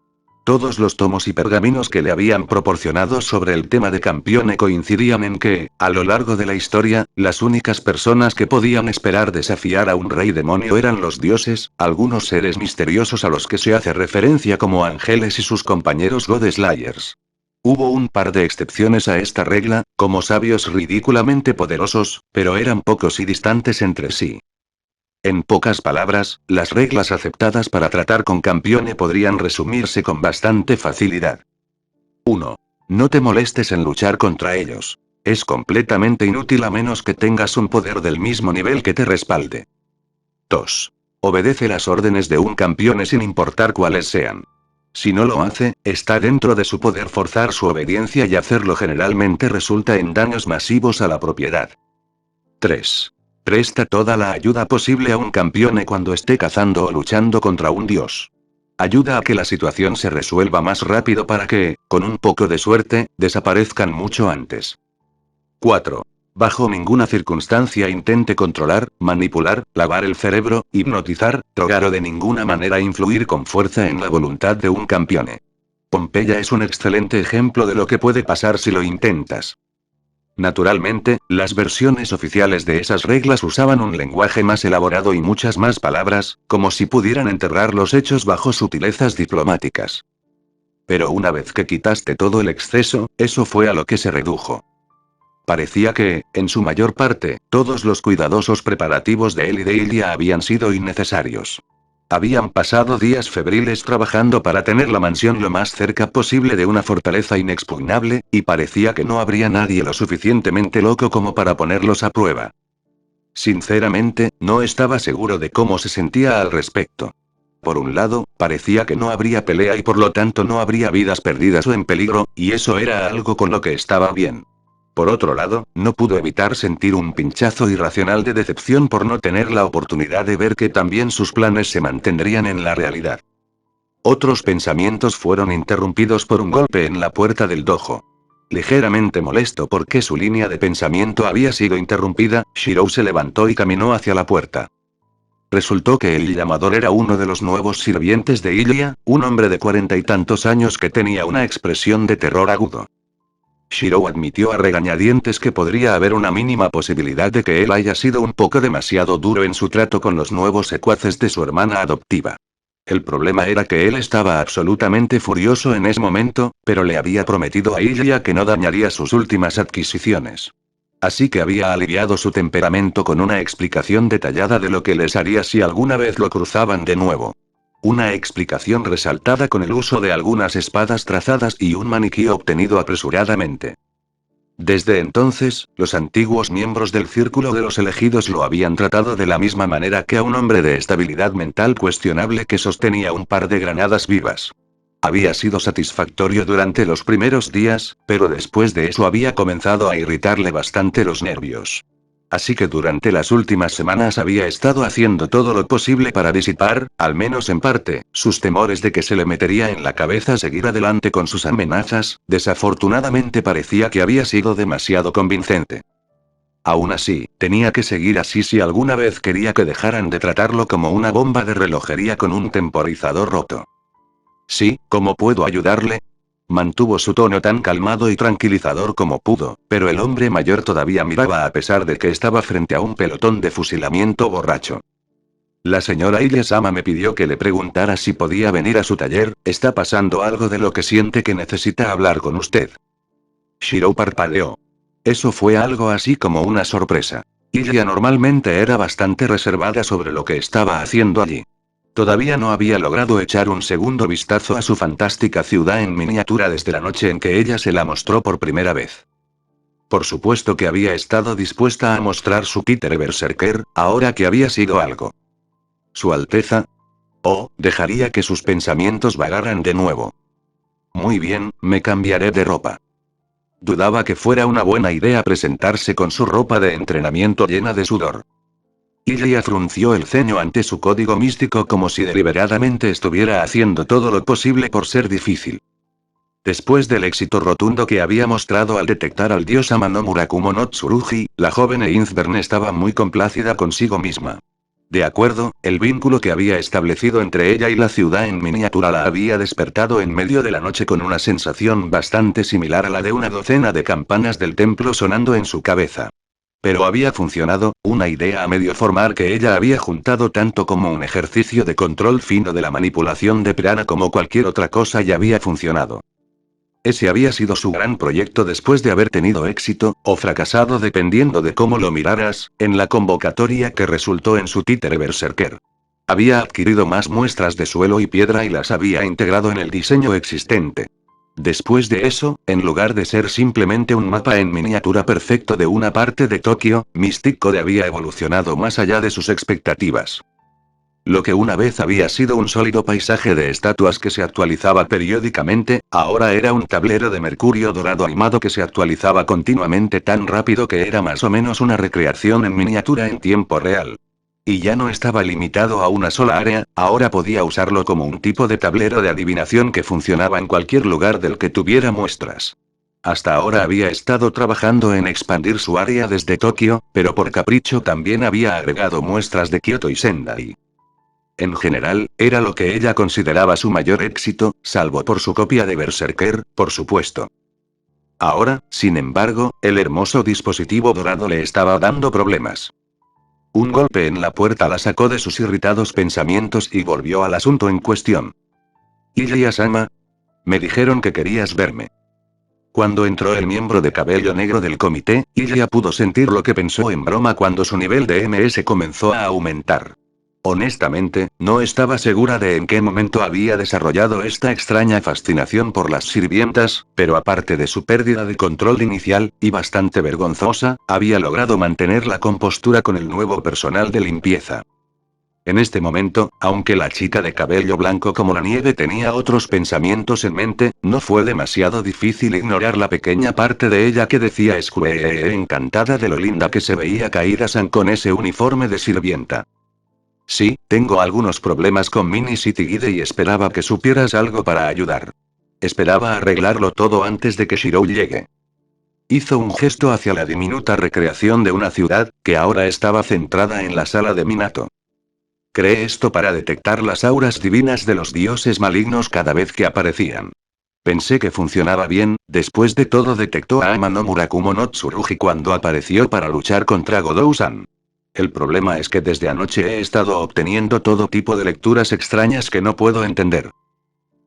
Todos los tomos y pergaminos que le habían proporcionado sobre el tema de Campione coincidían en que, a lo largo de la historia, las únicas personas que podían esperar desafiar a un rey demonio eran los dioses, algunos seres misteriosos a los que se hace referencia como ángeles y sus compañeros God Slayers. Hubo un par de excepciones a esta regla, como sabios ridículamente poderosos, pero eran pocos y distantes entre sí. En pocas palabras, las reglas aceptadas para tratar con Campione podrían resumirse con bastante facilidad. 1. No te molestes en luchar contra ellos. Es completamente inútil a menos que tengas un poder del mismo nivel que te respalde. 2. Obedece las órdenes de un Campione sin importar cuáles sean. Si no lo hace, está dentro de su poder forzar su obediencia y hacerlo generalmente resulta en daños masivos a la propiedad. 3. Presta toda la ayuda posible a un campeone cuando esté cazando o luchando contra un dios. Ayuda a que la situación se resuelva más rápido para que, con un poco de suerte, desaparezcan mucho antes. 4. Bajo ninguna circunstancia intente controlar, manipular, lavar el cerebro, hipnotizar, drogar o de ninguna manera influir con fuerza en la voluntad de un campeone. Pompeya es un excelente ejemplo de lo que puede pasar si lo intentas. Naturalmente, las versiones oficiales de esas reglas usaban un lenguaje más elaborado y muchas más palabras, como si pudieran enterrar los hechos bajo sutilezas diplomáticas. Pero una vez que quitaste todo el exceso, eso fue a lo que se redujo. Parecía que, en su mayor parte, todos los cuidadosos preparativos de él y de Ilya habían sido innecesarios. Habían pasado días febriles trabajando para tener la mansión lo más cerca posible de una fortaleza inexpugnable, y parecía que no habría nadie lo suficientemente loco como para ponerlos a prueba. Sinceramente, no estaba seguro de cómo se sentía al respecto. Por un lado, parecía que no habría pelea y por lo tanto no habría vidas perdidas o en peligro, y eso era algo con lo que estaba bien. Por otro lado, no pudo evitar sentir un pinchazo irracional de decepción por no tener la oportunidad de ver que también sus planes se mantendrían en la realidad. Otros pensamientos fueron interrumpidos por un golpe en la puerta del dojo. Ligeramente molesto porque su línea de pensamiento había sido interrumpida, Shirou se levantó y caminó hacia la puerta. Resultó que el llamador era uno de los nuevos sirvientes de Ilya, un hombre de 40 y tantos años que tenía una expresión de terror agudo. Shirou admitió a regañadientes que podría haber una mínima posibilidad de que él haya sido un poco demasiado duro en su trato con los nuevos secuaces de su hermana adoptiva. El problema era que él estaba absolutamente furioso en ese momento, pero le había prometido a Ilya que no dañaría sus últimas adquisiciones. Así que había aliviado su temperamento con una explicación detallada de lo que les haría si alguna vez lo cruzaban de nuevo. Una explicación resaltada con el uso de algunas espadas trazadas y un maniquí obtenido apresuradamente. Desde entonces, los antiguos miembros del Círculo de los Elegidos lo habían tratado de la misma manera que a un hombre de estabilidad mental cuestionable que sostenía un par de granadas vivas. Había sido satisfactorio durante los primeros días, pero después de eso había comenzado a irritarle bastante los nervios. Así que durante las últimas semanas había estado haciendo todo lo posible para disipar, al menos en parte, sus temores de que se le metería en la cabeza seguir adelante con sus amenazas. Desafortunadamente parecía que había sido demasiado convincente. Aún así, tenía que seguir así si alguna vez quería que dejaran de tratarlo como una bomba de relojería con un temporizador roto. Sí, ¿cómo puedo ayudarle? Mantuvo su tono tan calmado y tranquilizador como pudo, pero el hombre mayor todavía miraba a pesar de que estaba frente a un pelotón de fusilamiento borracho. La señora Ilya-sama me pidió que le preguntara si podía venir a su taller, está pasando algo de lo que siente que necesita hablar con usted. Shiro parpadeó. Eso fue algo así como una sorpresa. Ilya normalmente era bastante reservada sobre lo que estaba haciendo allí. Todavía no había logrado echar un segundo vistazo a su fantástica ciudad en miniatura desde la noche en que ella se la mostró por primera vez. Por supuesto que había estado dispuesta a mostrar su títere berserker, ahora que había sido algo. Su Alteza. Oh, dejaría que sus pensamientos vagaran de nuevo. Muy bien, me cambiaré de ropa. Dudaba que fuera una buena idea presentarse con su ropa de entrenamiento llena de sudor. Ilya frunció el ceño ante su código místico como si deliberadamente estuviera haciendo todo lo posible por ser difícil. Después del éxito rotundo que había mostrado al detectar al dios Amano Murakumo no Tsurugi, la joven Einzbern estaba muy complacida consigo misma. De acuerdo, el vínculo que había establecido entre ella y la ciudad en miniatura la había despertado en medio de la noche con una sensación bastante similar a la de una docena de campanas del templo sonando en su cabeza. Pero había funcionado, una idea a medio formar que ella había juntado tanto como un ejercicio de control fino de la manipulación de prana como cualquier otra cosa ya había funcionado. Ese había sido su gran proyecto después de haber tenido éxito, o fracasado dependiendo de cómo lo miraras, en la convocatoria que resultó en su títere berserker. Había adquirido más muestras de suelo y piedra y las había integrado en el diseño existente. Después de eso, en lugar de ser simplemente un mapa en miniatura perfecto de una parte de Tokio, Mystic Code había evolucionado más allá de sus expectativas. Lo que una vez había sido un sólido paisaje de estatuas que se actualizaba periódicamente, ahora era un tablero de mercurio dorado animado que se actualizaba continuamente tan rápido que era más o menos una recreación en miniatura en tiempo real. Y ya no estaba limitado a una sola área, ahora podía usarlo como un tipo de tablero de adivinación que funcionaba en cualquier lugar del que tuviera muestras. Hasta ahora había estado trabajando en expandir su área desde Tokio, pero por capricho también había agregado muestras de Kioto y Sendai. En general, era lo que ella consideraba su mayor éxito, salvo por su copia de Berserker, por supuesto. Ahora, sin embargo, el hermoso dispositivo dorado le estaba dando problemas. Un golpe en la puerta la sacó de sus irritados pensamientos y volvió al asunto en cuestión. Ilya-sama. Me dijeron que querías verme. Cuando entró el miembro de cabello negro del comité, Ilya pudo sentir lo que pensó en broma cuando su nivel de MS comenzó a aumentar. Honestamente, no estaba segura de en qué momento había desarrollado esta extraña fascinación por las sirvientas, pero aparte de su pérdida de control inicial, y bastante vergonzosa, había logrado mantener la compostura con el nuevo personal de limpieza. En este momento, aunque la chica de cabello blanco como la nieve tenía otros pensamientos en mente, no fue demasiado difícil ignorar la pequeña parte de ella que decía Squee encantada de lo linda que se veía Kaida-san con ese uniforme de sirvienta. Sí, tengo algunos problemas con Mini City Guide y esperaba que supieras algo para ayudar. Esperaba arreglarlo todo antes de que Shirou llegue. Hizo un gesto hacia la diminuta recreación de una ciudad, que ahora estaba centrada en la sala de Minato. Creé esto para detectar las auras divinas de los dioses malignos cada vez que aparecían. Pensé que funcionaba bien, después de todo detectó a Amano Murakumo no Tsurugi cuando apareció para luchar contra Godou-san. El problema es que desde anoche he estado obteniendo todo tipo de lecturas extrañas que no puedo entender.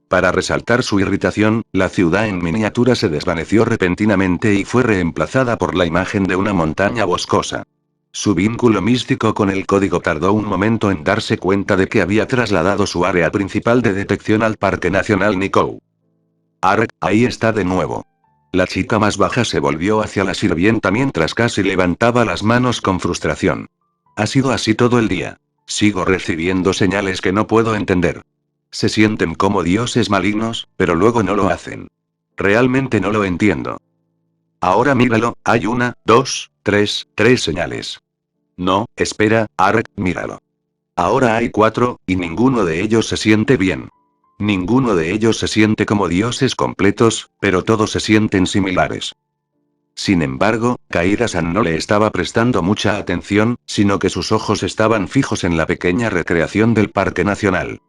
Para resaltar su irritación, la ciudad en miniatura se desvaneció repentinamente y fue reemplazada por la imagen de una montaña boscosa. Su vínculo místico con el código tardó un momento en darse cuenta de que había trasladado su área principal de detección al Parque Nacional Nikou. Ark, ahí está de nuevo. La chica más baja se volvió hacia la sirvienta mientras casi levantaba las manos con frustración. Ha sido así todo el día. Sigo recibiendo señales que no puedo entender. Se sienten como dioses malignos, pero luego no lo hacen. Realmente no lo entiendo. Ahora míralo, hay una, dos, tres señales. No, espera, Ark, míralo. Ahora hay 4, y ninguno de ellos se siente bien. Ninguno de ellos se siente como dioses completos, pero todos se sienten similares. Sin embargo, Kaida-san no le estaba prestando mucha atención, sino que sus ojos estaban fijos en la pequeña recreación del Parque Nacional.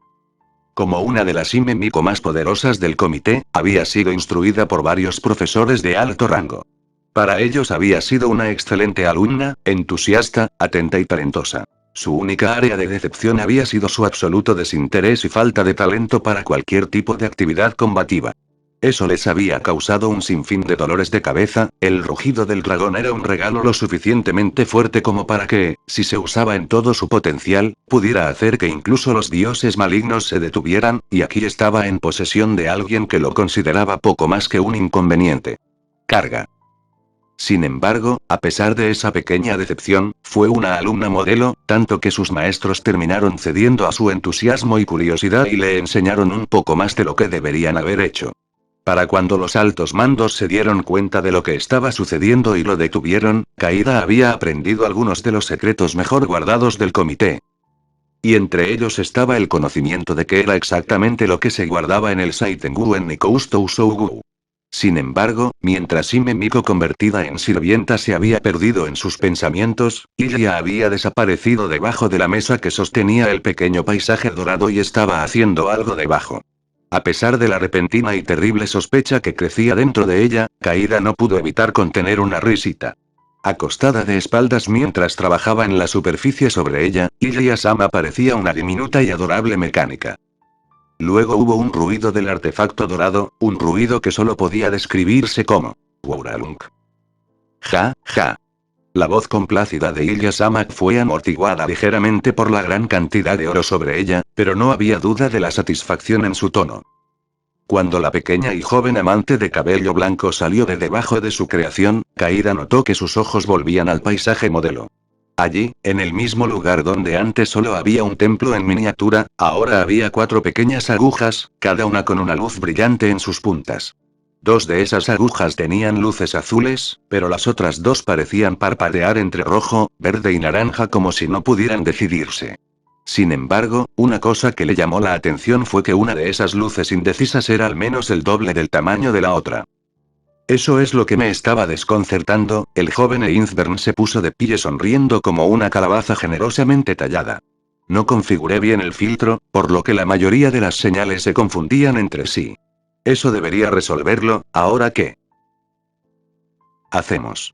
Como una de las Hime Miko más poderosas del comité, había sido instruida por varios profesores de alto rango. Para ellos había sido una excelente alumna, entusiasta, atenta y talentosa. Su única área de decepción había sido su absoluto desinterés y falta de talento para cualquier tipo de actividad combativa. Eso les había causado un sinfín de dolores de cabeza. El rugido del dragón era un regalo lo suficientemente fuerte como para que, si se usaba en todo su potencial, pudiera hacer que incluso los dioses malignos se detuvieran, y aquí estaba en posesión de alguien que lo consideraba poco más que un inconveniente. Carga. Sin embargo, a pesar de esa pequeña decepción, fue una alumna modelo, tanto que sus maestros terminaron cediendo a su entusiasmo y curiosidad y le enseñaron un poco más de lo que deberían haber hecho. Para cuando los altos mandos se dieron cuenta de lo que estaba sucediendo y lo detuvieron, Kaida había aprendido algunos de los secretos mejor guardados del comité. Y entre ellos estaba el conocimiento de que era exactamente lo que se guardaba en el Saitengu en Nikousto Usougu. Sin embargo, mientras Hime Miko convertida en sirvienta se había perdido en sus pensamientos, Ilya había desaparecido debajo de la mesa que sostenía el pequeño paisaje dorado y estaba haciendo algo debajo. A pesar de la repentina y terrible sospecha que crecía dentro de ella, Kaida no pudo evitar contener una risita. Acostada de espaldas mientras trabajaba en la superficie sobre ella, Ilya-sama parecía una diminuta y adorable mecánica. Luego hubo un ruido del artefacto dorado, un ruido que solo podía describirse como Wouralunk. Ja, ja. La voz complácida de Ilya-sama fue amortiguada ligeramente por la gran cantidad de oro sobre ella, pero no había duda de la satisfacción en su tono. Cuando la pequeña y joven amante de cabello blanco salió de debajo de su creación, Kaida notó que sus ojos volvían al paisaje modelo. Allí, en el mismo lugar donde antes solo había un templo en miniatura, ahora había 4 pequeñas agujas, cada una con una luz brillante en sus puntas. 2 de esas agujas tenían luces azules, pero las otras 2 parecían parpadear entre rojo, verde y naranja como si no pudieran decidirse. Sin embargo, una cosa que le llamó la atención fue que una de esas luces indecisas era al menos el doble del tamaño de la otra. Eso es lo que me estaba desconcertando. El joven Einsbern se puso de pie sonriendo como una calabaza generosamente tallada. No configuré bien el filtro, por lo que la mayoría de las señales se confundían entre sí. Eso debería resolverlo. ¿Ahora qué hacemos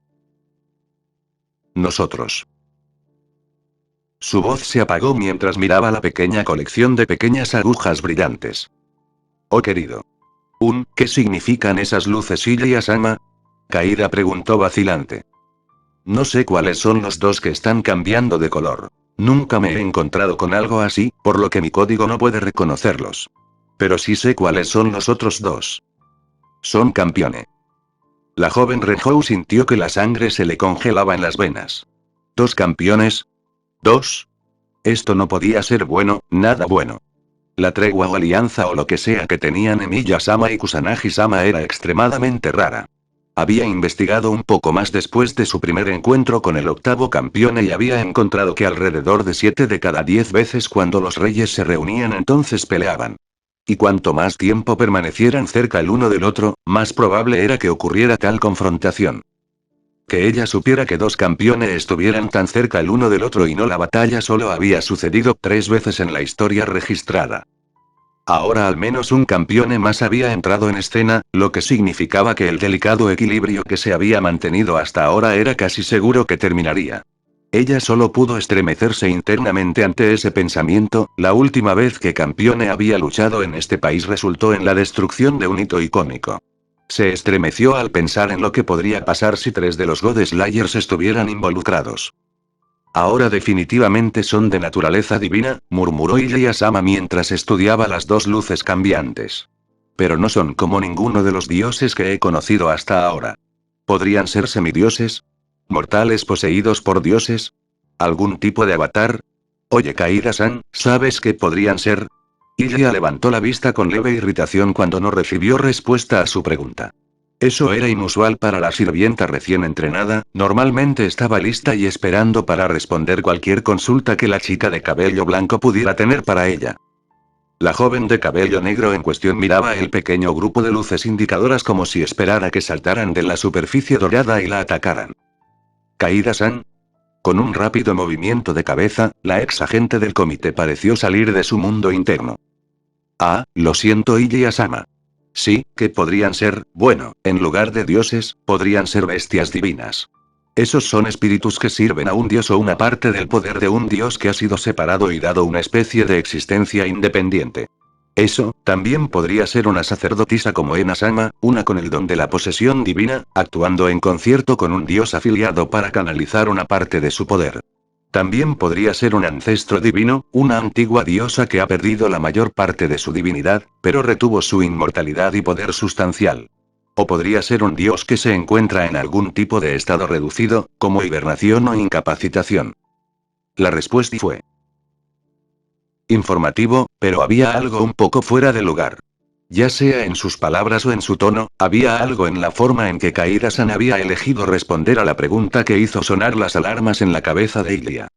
nosotros? Su voz se apagó mientras miraba la pequeña colección de pequeñas agujas brillantes. Oh querido. ¿Qué significan esas luces, Ilya-sama? Kaida preguntó vacilante. No sé cuáles son los 2 que están cambiando de color. Nunca me he encontrado con algo así, por lo que mi código no puede reconocerlos. Pero sí sé cuáles son los otros 2. Son campeone. La joven Renhou sintió que la sangre se le congelaba en las venas. ¿2 campeones? ¿2? Esto no podía ser bueno, nada bueno. La tregua o alianza o lo que sea que tenían Emiya-sama y Kusanagi-sama era extremadamente rara. Había investigado un poco más después de su primer encuentro con el 8º campeón y había encontrado que alrededor de 7 de cada 10 veces cuando los reyes se reunían entonces peleaban. Y cuanto más tiempo permanecieran cerca el uno del otro, más probable era que ocurriera tal confrontación. Que ella supiera que 2 campeones estuvieran tan cerca el uno del otro y no la batalla solo había sucedido 3 veces en la historia registrada. Ahora al menos un campeón más había entrado en escena, lo que significaba que el delicado equilibrio que se había mantenido hasta ahora era casi seguro que terminaría. Ella solo pudo estremecerse internamente ante ese pensamiento. La última vez que Campione había luchado en este país resultó en la destrucción de un hito icónico. Se estremeció al pensar en lo que podría pasar si 3 de los God Slayers estuvieran involucrados. Ahora definitivamente son de naturaleza divina, murmuró Ilya-sama mientras estudiaba las 2 luces cambiantes. Pero no son como ninguno de los dioses que he conocido hasta ahora. ¿Podrían ser semidioses? ¿Mortales poseídos por dioses? ¿Algún tipo de avatar? Oye, Kaida-san, ¿sabes qué podrían ser? Ilya levantó la vista con leve irritación cuando no recibió respuesta a su pregunta. Eso era inusual para la sirvienta recién entrenada, normalmente estaba lista y esperando para responder cualquier consulta que la chica de cabello blanco pudiera tener para ella. La joven de cabello negro en cuestión miraba el pequeño grupo de luces indicadoras como si esperara que saltaran de la superficie dorada y la atacaran. Kaida-san. Con un rápido movimiento de cabeza, la ex agente del comité pareció salir de su mundo interno. Ah, lo siento, Ilya-sama. Sí, que podrían ser, bueno, en lugar de dioses, podrían ser bestias divinas. Esos son espíritus que sirven a un dios o una parte del poder de un dios que ha sido separado y dado una especie de existencia independiente. Eso, también podría ser una sacerdotisa como Ena-sama, una con el don de la posesión divina, actuando en concierto con un dios afiliado para canalizar una parte de su poder. También podría ser un ancestro divino, una antigua diosa que ha perdido la mayor parte de su divinidad, pero retuvo su inmortalidad y poder sustancial. O podría ser un dios que se encuentra en algún tipo de estado reducido, como hibernación o incapacitación. La respuesta fue informativo, pero había algo un poco fuera de lugar. Ya sea en sus palabras o en su tono, había algo en la forma en que Kaida-san había elegido responder a la pregunta que hizo sonar las alarmas en la cabeza de Ilya.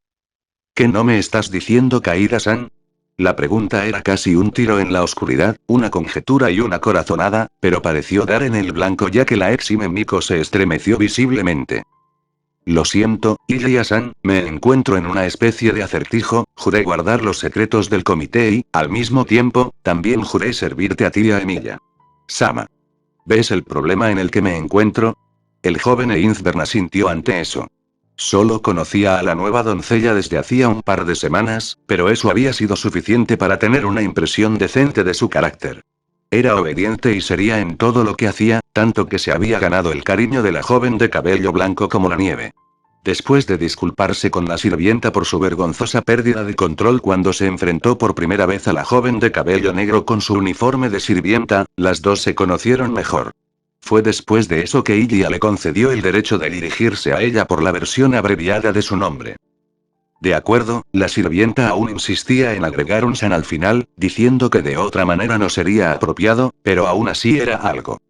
¿Qué no me estás diciendo, Kaida-san? La pregunta era casi un tiro en la oscuridad, una conjetura y una corazonada, pero pareció dar en el blanco ya que la exime Miko se estremeció visiblemente. Lo siento, Ilya-san, me encuentro en una especie de acertijo, juré guardar los secretos del comité y, al mismo tiempo, también juré servirte a ti y a Emilia. Sama. ¿Ves el problema en el que me encuentro? El joven Einzbern asintió ante eso. Solo conocía a la nueva doncella desde hacía un par de semanas, pero eso había sido suficiente para tener una impresión decente de su carácter. Era obediente y seria en todo lo que hacía, tanto que se había ganado el cariño de la joven de cabello blanco como la nieve. Después de disculparse con la sirvienta por su vergonzosa pérdida de control cuando se enfrentó por primera vez a la joven de cabello negro con su uniforme de sirvienta, las dos se conocieron mejor. Fue después de eso que Ilya le concedió el derecho de dirigirse a ella por la versión abreviada de su nombre. De acuerdo, la sirvienta aún insistía en agregar un san al final, diciendo que de otra manera no sería apropiado, pero aún así era algo.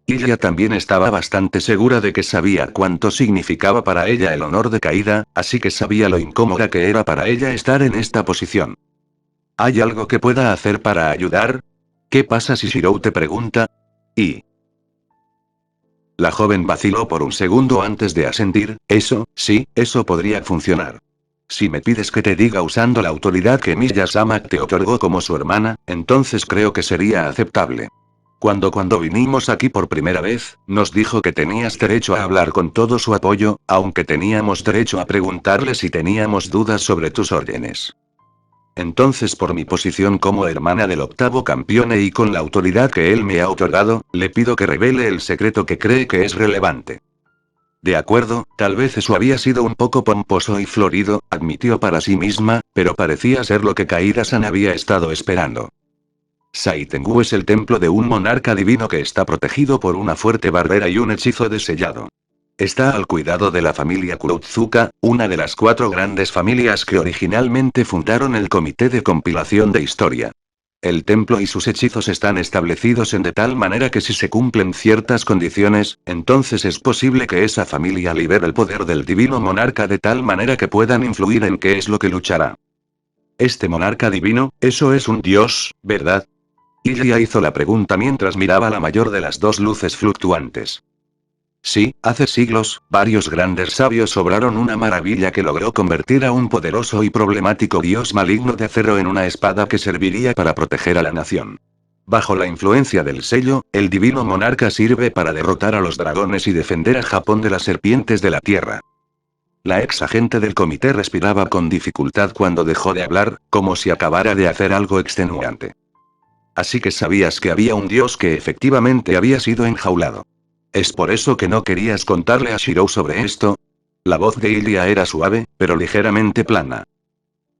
Ilya también estaba bastante segura de que sabía cuánto significaba para ella el honor de Kaida, así que sabía lo incómoda que era para ella estar en esta posición. ¿Hay algo que pueda hacer para ayudar? ¿Qué pasa si Shirou te pregunta? Y la joven vaciló por un segundo antes de asentir, eso, sí, eso podría funcionar. Si me pides que te diga usando la autoridad que Miya-sama te otorgó como su hermana, entonces creo que sería aceptable. Cuando vinimos aquí por primera vez, nos dijo que tenías derecho a hablar con todo su apoyo, aunque teníamos derecho a preguntarle si teníamos dudas sobre tus órdenes. Entonces, por mi posición como hermana del octavo campeón y con la autoridad que él me ha otorgado, le pido que revele el secreto que cree que es relevante. De acuerdo, tal vez eso había sido un poco pomposo y florido, admitió para sí misma, pero parecía ser lo que Kaida-san había estado esperando. Saitengu es el templo de un monarca divino que está protegido por una fuerte barrera y un hechizo de sellado. Está al cuidado de la familia Kurotsuka, una de las 4 grandes familias que originalmente fundaron el Comité de Compilación de Historia. El templo y sus hechizos están establecidos de tal manera que si se cumplen ciertas condiciones, entonces es posible que esa familia libere el poder del divino monarca de tal manera que puedan influir en qué es lo que luchará. Este monarca divino, eso es un dios, ¿verdad? Ilya hizo la pregunta mientras miraba la mayor de las 2 luces fluctuantes. Sí, hace siglos, varios grandes sabios obraron una maravilla que logró convertir a un poderoso y problemático dios maligno de acero en una espada que serviría para proteger a la nación. Bajo la influencia del sello, el divino monarca sirve para derrotar a los dragones y defender a Japón de las serpientes de la tierra. La ex agente del comité respiraba con dificultad cuando dejó de hablar, como si acabara de hacer algo extenuante. Así que sabías que había un dios que efectivamente había sido enjaulado. ¿Es por eso que no querías contarle a Shirou sobre esto? La voz de Ilya era suave, pero ligeramente plana.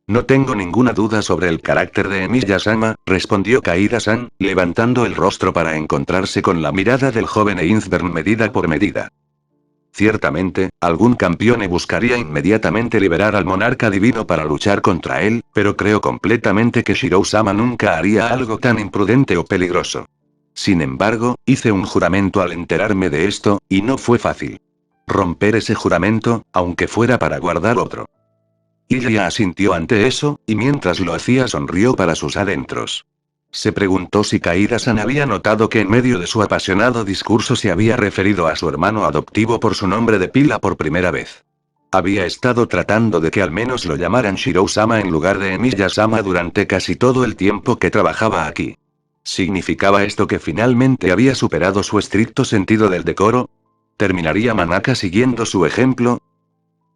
No tengo ninguna duda sobre el carácter de Emiya-sama, respondió Kaida-san, levantando el rostro para encontrarse con la mirada del joven Einzbern medida por medida. Ciertamente, algún campeón buscaría inmediatamente liberar al monarca divino para luchar contra él, pero creo completamente que Shirou-sama nunca haría algo tan imprudente o peligroso. Sin embargo, hice un juramento al enterarme de esto, y no fue fácil. Romper ese juramento, aunque fuera para guardar otro. Ilya asintió ante eso, y mientras lo hacía sonrió para sus adentros. Se preguntó si Kaida-san había notado que en medio de su apasionado discurso se había referido a su hermano adoptivo por su nombre de pila por primera vez. Había estado tratando de que al menos lo llamaran Shirou-sama en lugar de Emiya-sama durante casi todo el tiempo que trabajaba aquí. ¿Significaba esto que finalmente había superado su estricto sentido del decoro? ¿Terminaría Manaka siguiendo su ejemplo?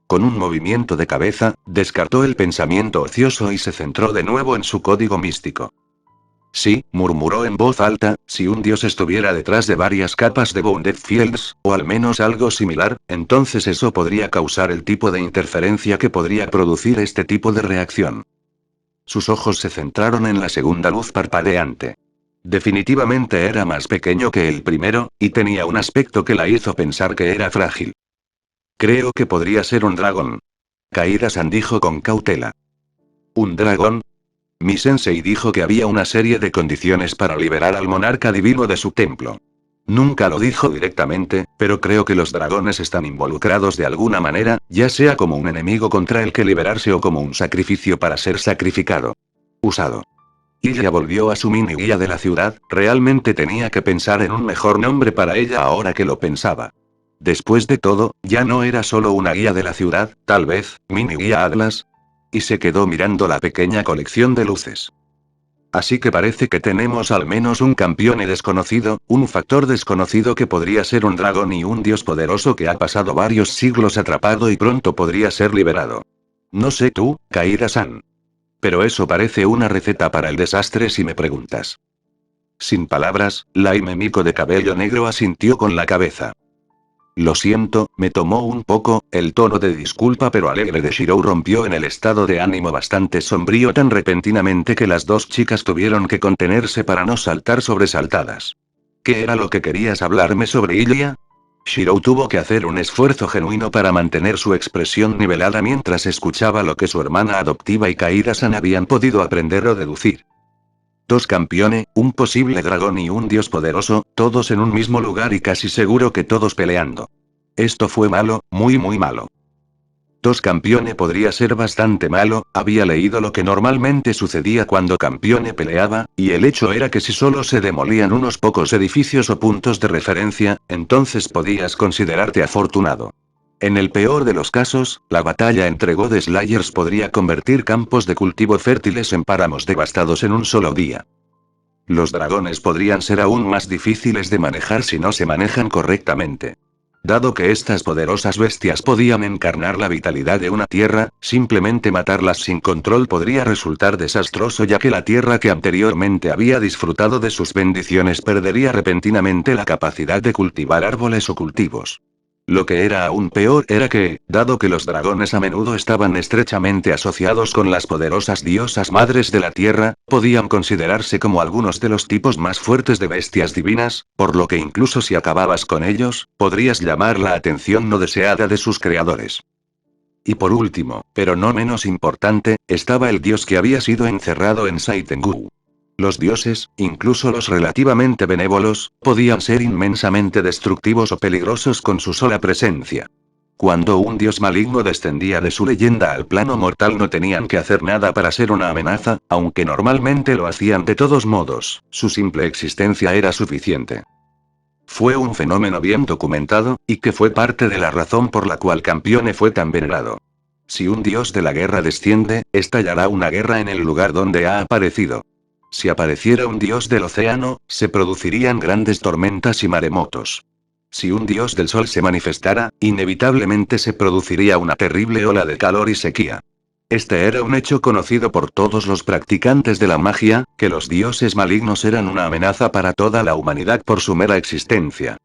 Con un movimiento de cabeza, descartó el pensamiento ocioso y se centró de nuevo en su código místico. Sí, murmuró en voz alta, si un dios estuviera detrás de varias capas de Bounded Fields, o al menos algo similar, entonces eso podría causar el tipo de interferencia que podría producir este tipo de reacción. Sus ojos se centraron en la segunda luz parpadeante. Definitivamente era más pequeño que el primero, y tenía un aspecto que la hizo pensar que era frágil. Creo que podría ser un dragón. Kaida-san dijo con cautela. ¿Un dragón? Mi sensei dijo que había una serie de condiciones para liberar al monarca divino de su templo. Nunca lo dijo directamente, pero creo que los dragones están involucrados de alguna manera, ya sea como un enemigo contra el que liberarse o como un sacrificio para ser sacrificado. Usado. Ella volvió a su mini guía de la ciudad, realmente tenía que pensar en un mejor nombre para ella ahora que lo pensaba. Después de todo, ya no era solo una guía de la ciudad, tal vez, mini guía Atlas. Y se quedó mirando la pequeña colección de luces. Así que parece que tenemos al menos un campeón desconocido, un factor desconocido que podría ser un dragón y un dios poderoso que ha pasado varios siglos atrapado y pronto podría ser liberado. No sé tú, Kaida-san. Pero eso parece una receta para el desastre si me preguntas. Sin palabras, la Miko de cabello negro asintió con la cabeza. Lo siento, me tomó un poco, el tono de disculpa pero alegre de Shirou rompió en el estado de ánimo bastante sombrío tan repentinamente que las dos chicas tuvieron que contenerse para no saltar sobresaltadas. ¿Qué era lo que querías hablarme sobre Ilia? Shirou tuvo que hacer un esfuerzo genuino para mantener su expresión nivelada mientras escuchaba lo que su hermana adoptiva y Kaida-san habían podido aprender o deducir. Dos campeones, un posible dragón y un dios poderoso, todos en un mismo lugar y casi seguro que todos peleando. Esto fue malo, muy muy malo. Dos campeones podría ser bastante malo, había leído lo que normalmente sucedía cuando campeone peleaba, y el hecho era que si solo se demolían unos pocos edificios o puntos de referencia, entonces podías considerarte afortunado. En el peor de los casos, la batalla entre God Slayers podría convertir campos de cultivo fértiles en páramos devastados en un solo día. Los dragones podrían ser aún más difíciles de manejar si no se manejan correctamente. Dado que estas poderosas bestias podían encarnar la vitalidad de una tierra, simplemente matarlas sin control podría resultar desastroso ya que la tierra que anteriormente había disfrutado de sus bendiciones perdería repentinamente la capacidad de cultivar árboles o cultivos. Lo que era aún peor era que, dado que los dragones a menudo estaban estrechamente asociados con las poderosas diosas madres de la tierra, podían considerarse como algunos de los tipos más fuertes de bestias divinas, por lo que incluso si acababas con ellos, podrías llamar la atención no deseada de sus creadores. Y por último, pero no menos importante, estaba el dios que había sido encerrado en Saitengu. Los dioses, incluso los relativamente benévolos, podían ser inmensamente destructivos o peligrosos con su sola presencia. Cuando un dios maligno descendía de su leyenda al plano mortal no tenían que hacer nada para ser una amenaza, aunque normalmente lo hacían de todos modos, su simple existencia era suficiente. Fue un fenómeno bien documentado, y que fue parte de la razón por la cual Campione fue tan venerado. Si un dios de la guerra desciende, estallará una guerra en el lugar donde ha aparecido. Si apareciera un dios del océano, se producirían grandes tormentas y maremotos. Si un dios del sol se manifestara, inevitablemente se produciría una terrible ola de calor y sequía. Este era un hecho conocido por todos los practicantes de la magia, que los dioses malignos eran una amenaza para toda la humanidad por su mera existencia.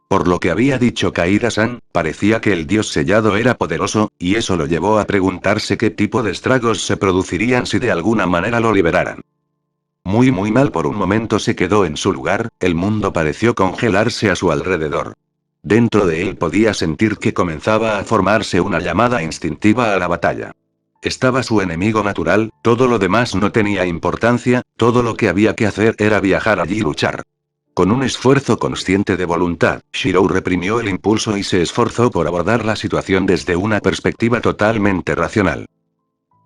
Por lo que había dicho Kaida-san, parecía que el dios sellado era poderoso, y eso lo llevó a preguntarse qué tipo de estragos se producirían si de alguna manera lo liberaran. Muy muy mal por un momento se quedó en su lugar, el mundo pareció congelarse a su alrededor. Dentro de él podía sentir que comenzaba a formarse una llamada instintiva a la batalla. Estaba su enemigo natural, todo lo demás no tenía importancia, todo lo que había que hacer era viajar allí y luchar. Con un esfuerzo consciente de voluntad, Shirou reprimió el impulso y se esforzó por abordar la situación desde una perspectiva totalmente racional.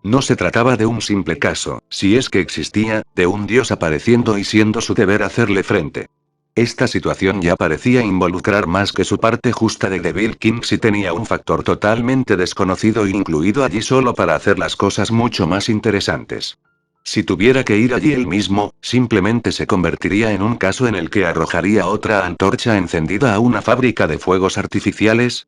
No se trataba de un simple caso, si es que existía, de un dios apareciendo y siendo su deber hacerle frente. Esta situación ya parecía involucrar más que su parte justa de Devil Kings y tenía un factor totalmente desconocido incluido allí solo para hacer las cosas mucho más interesantes. Si tuviera que ir allí él mismo, simplemente se convertiría en un caso en el que arrojaría otra antorcha encendida a una fábrica de fuegos artificiales.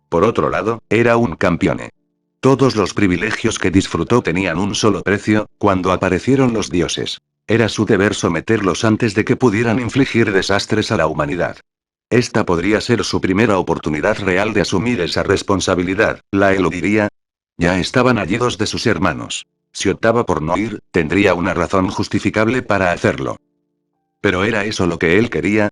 Por otro lado, era un campeone. Todos los privilegios que disfrutó tenían un solo precio, cuando aparecieron los dioses. Era su deber someterlos antes de que pudieran infligir desastres a la humanidad. Esta podría ser su primera oportunidad real de asumir esa responsabilidad, ¿la eludiría? Ya estaban allí dos de sus hermanos. Si optaba por no ir, tendría una razón justificable para hacerlo. ¿Pero era eso lo que él quería?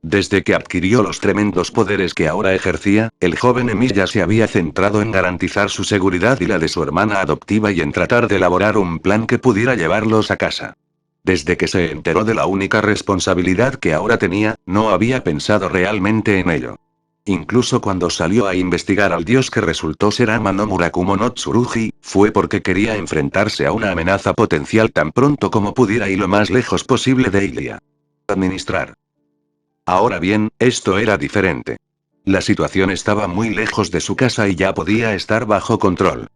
Desde que adquirió los tremendos poderes que ahora ejercía, el joven Emilia se había centrado en garantizar su seguridad y la de su hermana adoptiva y en tratar de elaborar un plan que pudiera llevarlos a casa. Desde que se enteró de la única responsabilidad que ahora tenía, no había pensado realmente en ello. Incluso cuando salió a investigar al dios que resultó ser Ama no Murakumo no Tsurugi, fue porque quería enfrentarse a una amenaza potencial tan pronto como pudiera y lo más lejos posible de Ilia. Administrar. Ahora bien, esto era diferente. La situación estaba muy lejos de su casa y ya podía estar bajo control.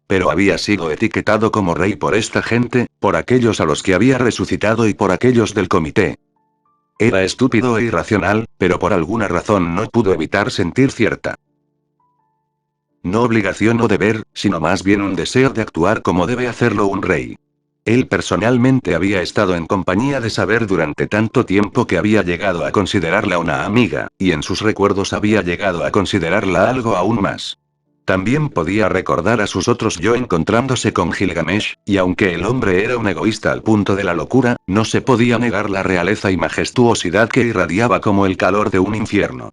Pero había sido etiquetado como rey por esta gente, por aquellos a los que había resucitado y por aquellos del comité. Era estúpido e irracional, pero por alguna razón no pudo evitar sentir cierta, no obligación o deber, sino más bien un deseo de actuar como debe hacerlo un rey. Él personalmente había estado en compañía de Saber durante tanto tiempo que había llegado a considerarla una amiga, y en sus recuerdos había llegado a considerarla algo aún más. También podía recordar a sus otros yo encontrándose con Gilgamesh, y aunque el hombre era un egoísta al punto de la locura, no se podía negar la realeza y majestuosidad que irradiaba como el calor de un infierno.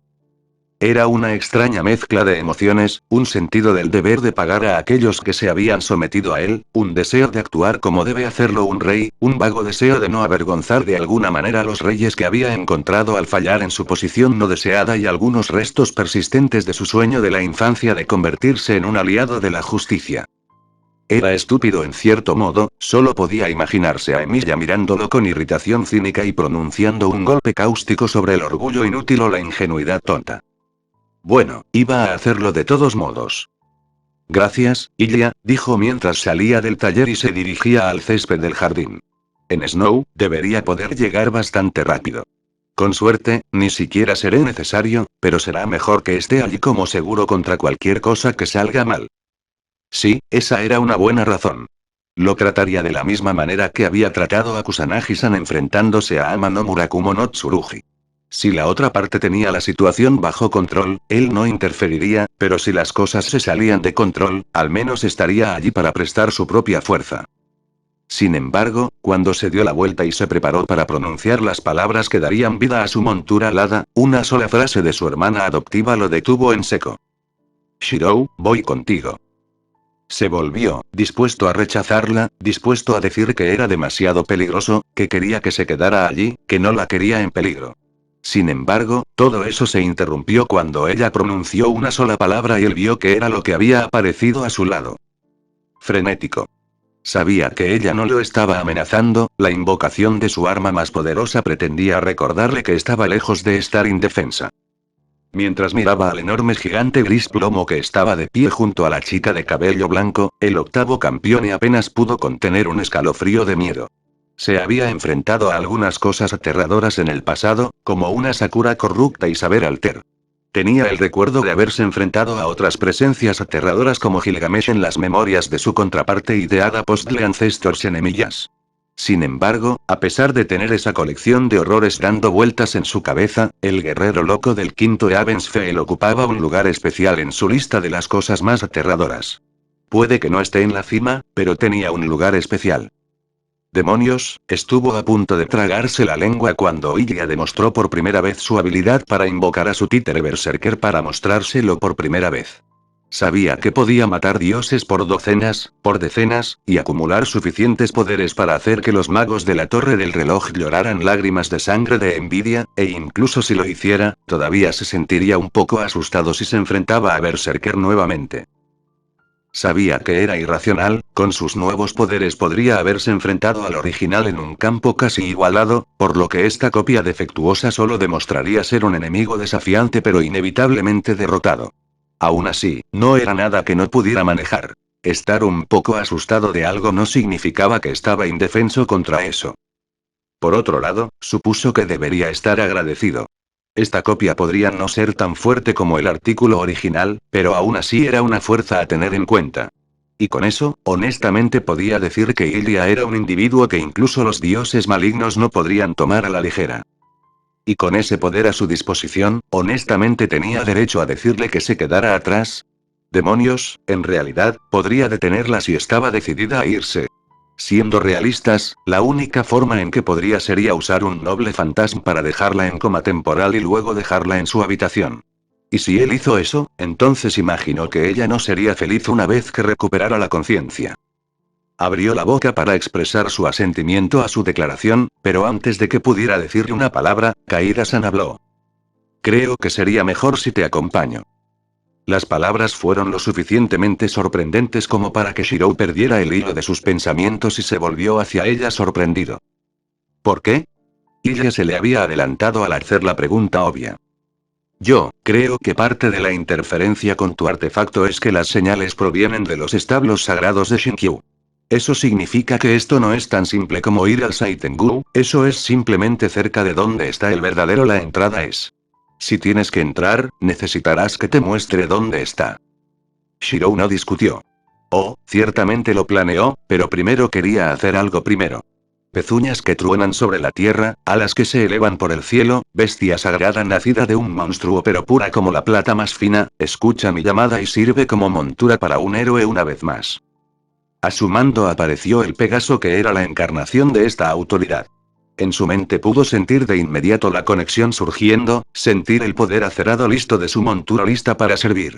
Era una extraña mezcla de emociones, un sentido del deber de pagar a aquellos que se habían sometido a él, un deseo de actuar como debe hacerlo un rey, un vago deseo de no avergonzar de alguna manera a los reyes que había encontrado al fallar en su posición no deseada y algunos restos persistentes de su sueño de la infancia de convertirse en un aliado de la justicia. Era estúpido en cierto modo, solo podía imaginarse a Emilia mirándolo con irritación cínica y pronunciando un golpe cáustico sobre el orgullo inútil o la ingenuidad tonta. Bueno, iba a hacerlo de todos modos. Gracias, Ilya, dijo mientras salía del taller y se dirigía al césped del jardín. En Snow, debería poder llegar bastante rápido. Con suerte, ni siquiera seré necesario, pero será mejor que esté allí como seguro contra cualquier cosa que salga mal. Sí, esa era una buena razón. Lo trataría de la misma manera que había tratado a Kusanagi-san enfrentándose a Ama no Murakumo no Tsurugi. Si la otra parte tenía la situación bajo control, él no interferiría, pero si las cosas se salían de control, al menos estaría allí para prestar su propia fuerza. Sin embargo, cuando se dio la vuelta y se preparó para pronunciar las palabras que darían vida a su montura alada, una sola frase de su hermana adoptiva lo detuvo en seco. Shirou, voy contigo. Se volvió, dispuesto a rechazarla, dispuesto a decir que era demasiado peligroso, que quería que se quedara allí, que no la quería en peligro. Sin embargo, todo eso se interrumpió cuando ella pronunció una sola palabra y él vio que era lo que había aparecido a su lado. Frenético. Sabía que ella no lo estaba amenazando, la invocación de su arma más poderosa pretendía recordarle que estaba lejos de estar indefensa. Mientras miraba al enorme gigante gris plomo que estaba de pie junto a la chica de cabello blanco, el octavo campeón apenas pudo contener un escalofrío de miedo. Se había enfrentado a algunas cosas aterradoras en el pasado, como una Sakura corrupta y Saber Alter. Tenía el recuerdo de haberse enfrentado a otras presencias aterradoras como Gilgamesh en las memorias de su contraparte ideada post-The Ancestors Enemillas. Sin embargo, a pesar de tener esa colección de horrores dando vueltas en su cabeza, el guerrero loco del quinto Eavensfell ocupaba un lugar especial en su lista de las cosas más aterradoras. Puede que no esté en la cima, pero tenía un lugar especial. Demonios, estuvo a punto de tragarse la lengua cuando Ilya demostró por primera vez su habilidad para invocar a su títere berserker para mostrárselo por primera vez. Sabía que podía matar dioses por docenas, por decenas, y acumular suficientes poderes para hacer que los magos de la Torre del Reloj lloraran lágrimas de sangre de envidia, e incluso si lo hiciera, todavía se sentiría un poco asustado si se enfrentaba a Berserker nuevamente. Sabía que era irracional, con sus nuevos poderes podría haberse enfrentado al original en un campo casi igualado, por lo que esta copia defectuosa solo demostraría ser un enemigo desafiante pero inevitablemente derrotado. Aún así, no era nada que no pudiera manejar. Estar un poco asustado de algo no significaba que estaba indefenso contra eso. Por otro lado, supuso que debería estar agradecido. Esta copia podría no ser tan fuerte como el artículo original, pero aún así era una fuerza a tener en cuenta. Y con eso, honestamente podía decir que Ilya era un individuo que incluso los dioses malignos no podrían tomar a la ligera. Y con ese poder a su disposición, honestamente tenía derecho a decirle que se quedara atrás. Demonios, en realidad, podría detenerla si estaba decidida a irse. Siendo realistas, la única forma en que podría sería usar un noble fantasma para dejarla en coma temporal y luego dejarla en su habitación. Y si él hizo eso, entonces imaginó que ella no sería feliz una vez que recuperara la conciencia. Abrió la boca para expresar su asentimiento a su declaración, pero antes de que pudiera decirle una palabra, Kaida-san habló. Creo que sería mejor si te acompaño. Las palabras fueron lo suficientemente sorprendentes como para que Shirou perdiera el hilo de sus pensamientos y se volvió hacia ella sorprendido. ¿Por qué? Ella se le había adelantado al hacer la pregunta obvia. Yo, creo que parte de la interferencia con tu artefacto es que las señales provienen de los establos sagrados de Shinkyu. Eso significa que esto no es tan simple como ir al Saitengu, eso es simplemente cerca de donde está el verdadero la entrada es. Si tienes que entrar, necesitarás que te muestre dónde está. Shirou no discutió. Oh, ciertamente lo planeó, pero primero quería hacer algo primero. Pezuñas que truenan sobre la tierra, alas que se elevan por el cielo, bestia sagrada nacida de un monstruo pero pura como la plata más fina, escucha mi llamada y sirve como montura para un héroe una vez más. A su mando apareció el Pegaso que era la encarnación de esta autoridad. En su mente pudo sentir de inmediato la conexión surgiendo, sentir el poder acerado listo de su montura lista para servir.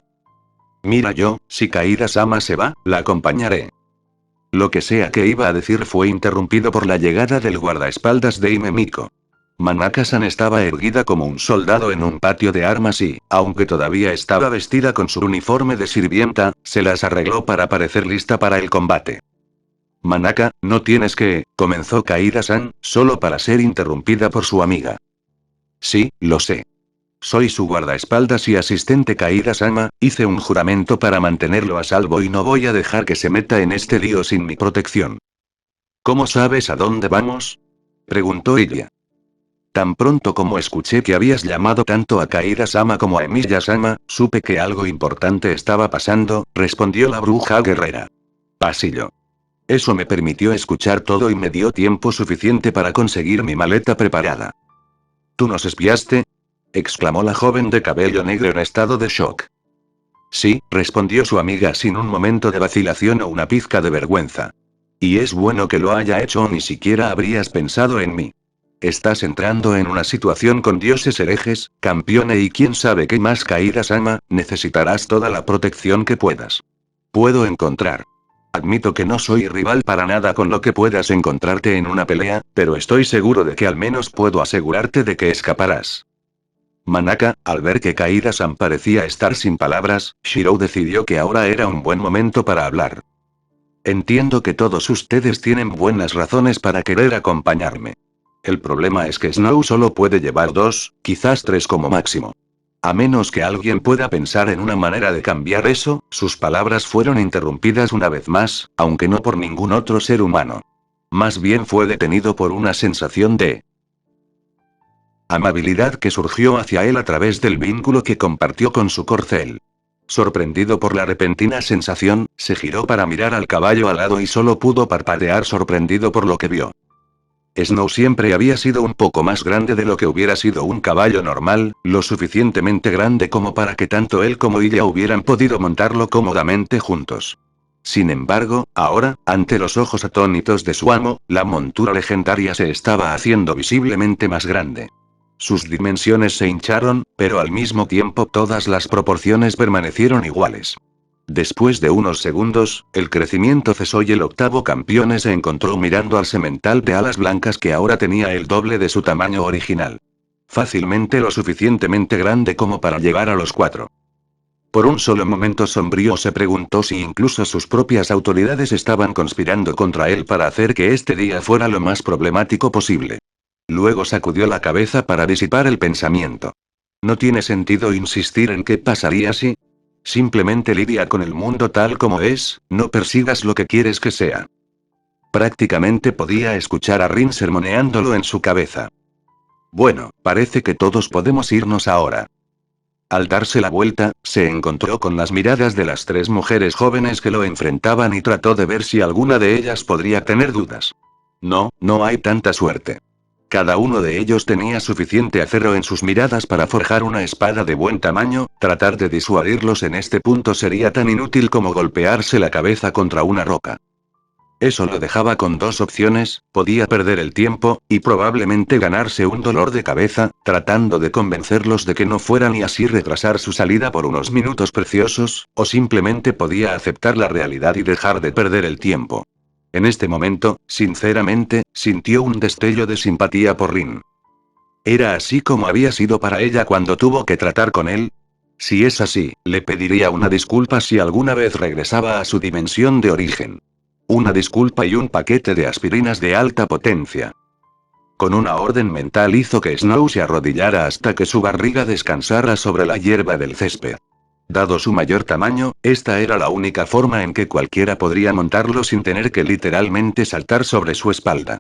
Mira yo, si Kaida-sama se va, la acompañaré. Lo que sea que iba a decir fue interrumpido por la llegada del guardaespaldas de Himemiko. Manaka-san estaba erguida como un soldado en un patio de armas y, aunque todavía estaba vestida con su uniforme de sirvienta, se las arregló para parecer lista para el combate. Manaka, no tienes que, comenzó Kaida-san, solo para ser interrumpida por su amiga. Sí, lo sé. Soy su guardaespaldas y asistente Kaida-sama, hice un juramento para mantenerlo a salvo y no voy a dejar que se meta en este lío sin mi protección. ¿Cómo sabes a dónde vamos? Preguntó ella. Tan pronto como escuché que habías llamado tanto a Kaida-sama como a Emiya-sama, supe que algo importante estaba pasando, respondió la bruja guerrera. Pasillo. Eso me permitió escuchar todo y me dio tiempo suficiente para conseguir mi maleta preparada. ¿Tú nos espiaste? Exclamó la joven de cabello negro en estado de shock. Sí, respondió su amiga sin un momento de vacilación o una pizca de vergüenza. Y es bueno que lo haya hecho o ni siquiera habrías pensado en mí. Estás entrando en una situación con dioses herejes, campeone y quién sabe qué más Kaida-sama, necesitarás toda la protección que puedas. Puedo encontrar. Admito que no soy rival para nada con lo que puedas encontrarte en una pelea, pero estoy seguro de que al menos puedo asegurarte de que escaparás. Manaka, al ver que Kaida-san parecía estar sin palabras, Shirou decidió que ahora era un buen momento para hablar. Entiendo que todos ustedes tienen buenas razones para querer acompañarme. El problema es que Snow solo puede llevar 2, quizás 3 como máximo. A menos que alguien pueda pensar en una manera de cambiar eso, sus palabras fueron interrumpidas una vez más, aunque no por ningún otro ser humano. Más bien fue detenido por una sensación de amabilidad que surgió hacia él a través del vínculo que compartió con su corcel. Sorprendido por la repentina sensación, se giró para mirar al caballo alado y solo pudo parpadear sorprendido por lo que vio. Snow siempre había sido un poco más grande de lo que hubiera sido un caballo normal, lo suficientemente grande como para que tanto él como ella hubieran podido montarlo cómodamente juntos. Sin embargo, ahora, ante los ojos atónitos de su amo, la montura legendaria se estaba haciendo visiblemente más grande. Sus dimensiones se hincharon, pero al mismo tiempo todas las proporciones permanecieron iguales. Después de unos segundos, el crecimiento cesó y el octavo campeón se encontró mirando al semental de alas blancas que ahora tenía el doble de su tamaño original. Fácilmente lo suficientemente grande como para llegar a los 4. Por un solo momento sombrío se preguntó si incluso sus propias autoridades estaban conspirando contra él para hacer que este día fuera lo más problemático posible. Luego sacudió la cabeza para disipar el pensamiento. No tiene sentido insistir en qué pasaría si... simplemente lidia con el mundo tal como es, no persigas lo que quieres que sea. Prácticamente podía escuchar a Rin sermoneándolo en su cabeza. Bueno, parece que todos podemos irnos ahora. Al darse la vuelta, se encontró con las miradas de las tres mujeres jóvenes que lo enfrentaban y trató de ver si alguna de ellas podría tener dudas. No, no hay tanta suerte. Cada uno de ellos tenía suficiente acero en sus miradas para forjar una espada de buen tamaño, tratar de disuadirlos en este punto sería tan inútil como golpearse la cabeza contra una roca. Eso lo dejaba con dos opciones, podía perder el tiempo, y probablemente ganarse un dolor de cabeza, tratando de convencerlos de que no fueran y así retrasar su salida por unos minutos preciosos, o simplemente podía aceptar la realidad y dejar de perder el tiempo. En este momento, sinceramente, sintió un destello de simpatía por Rin. ¿Era así como había sido para ella cuando tuvo que tratar con él? Si es así, le pediría una disculpa si alguna vez regresaba a su dimensión de origen. Una disculpa y un paquete de aspirinas de alta potencia. Con una orden mental hizo que Snow se arrodillara hasta que su barriga descansara sobre la hierba del césped. Dado su mayor tamaño, esta era la única forma en que cualquiera podría montarlo sin tener que literalmente saltar sobre su espalda.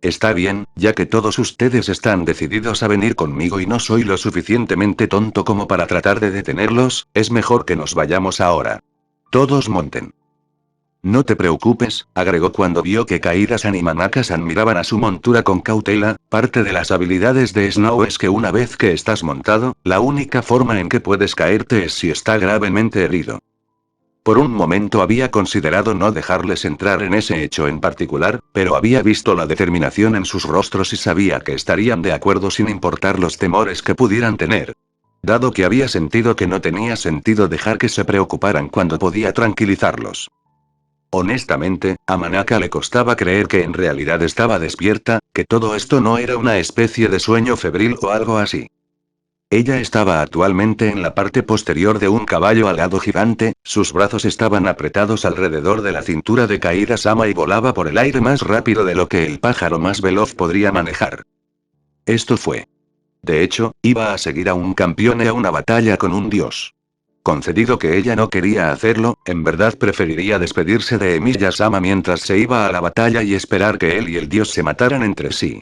Está bien, ya que todos ustedes están decididos a venir conmigo y no soy lo suficientemente tonto como para tratar de detenerlos, es mejor que nos vayamos ahora. Todos monten. No te preocupes, agregó cuando vio que Kaida-san y Manaka-san miraban a su montura con cautela, parte de las habilidades de Snow es que una vez que estás montado, la única forma en que puedes caerte es si está gravemente herido. Por un momento había considerado no dejarles entrar en ese hecho en particular, pero había visto la determinación en sus rostros y sabía que estarían de acuerdo sin importar los temores que pudieran tener. Dado que había sentido que no tenía sentido dejar que se preocuparan cuando podía tranquilizarlos. Honestamente, a Manaka le costaba creer que en realidad estaba despierta, que todo esto no era una especie de sueño febril o algo así. Ella estaba actualmente en la parte posterior de un caballo alado gigante, sus brazos estaban apretados alrededor de la cintura de Kaida-sama y volaba por el aire más rápido de lo que el pájaro más veloz podría manejar. Esto fue. De hecho, iba a seguir a un campeón y a una batalla con un dios. Concedido que ella no quería hacerlo, en verdad preferiría despedirse de Emiya-sama mientras se iba a la batalla y esperar que él y el dios se mataran entre sí.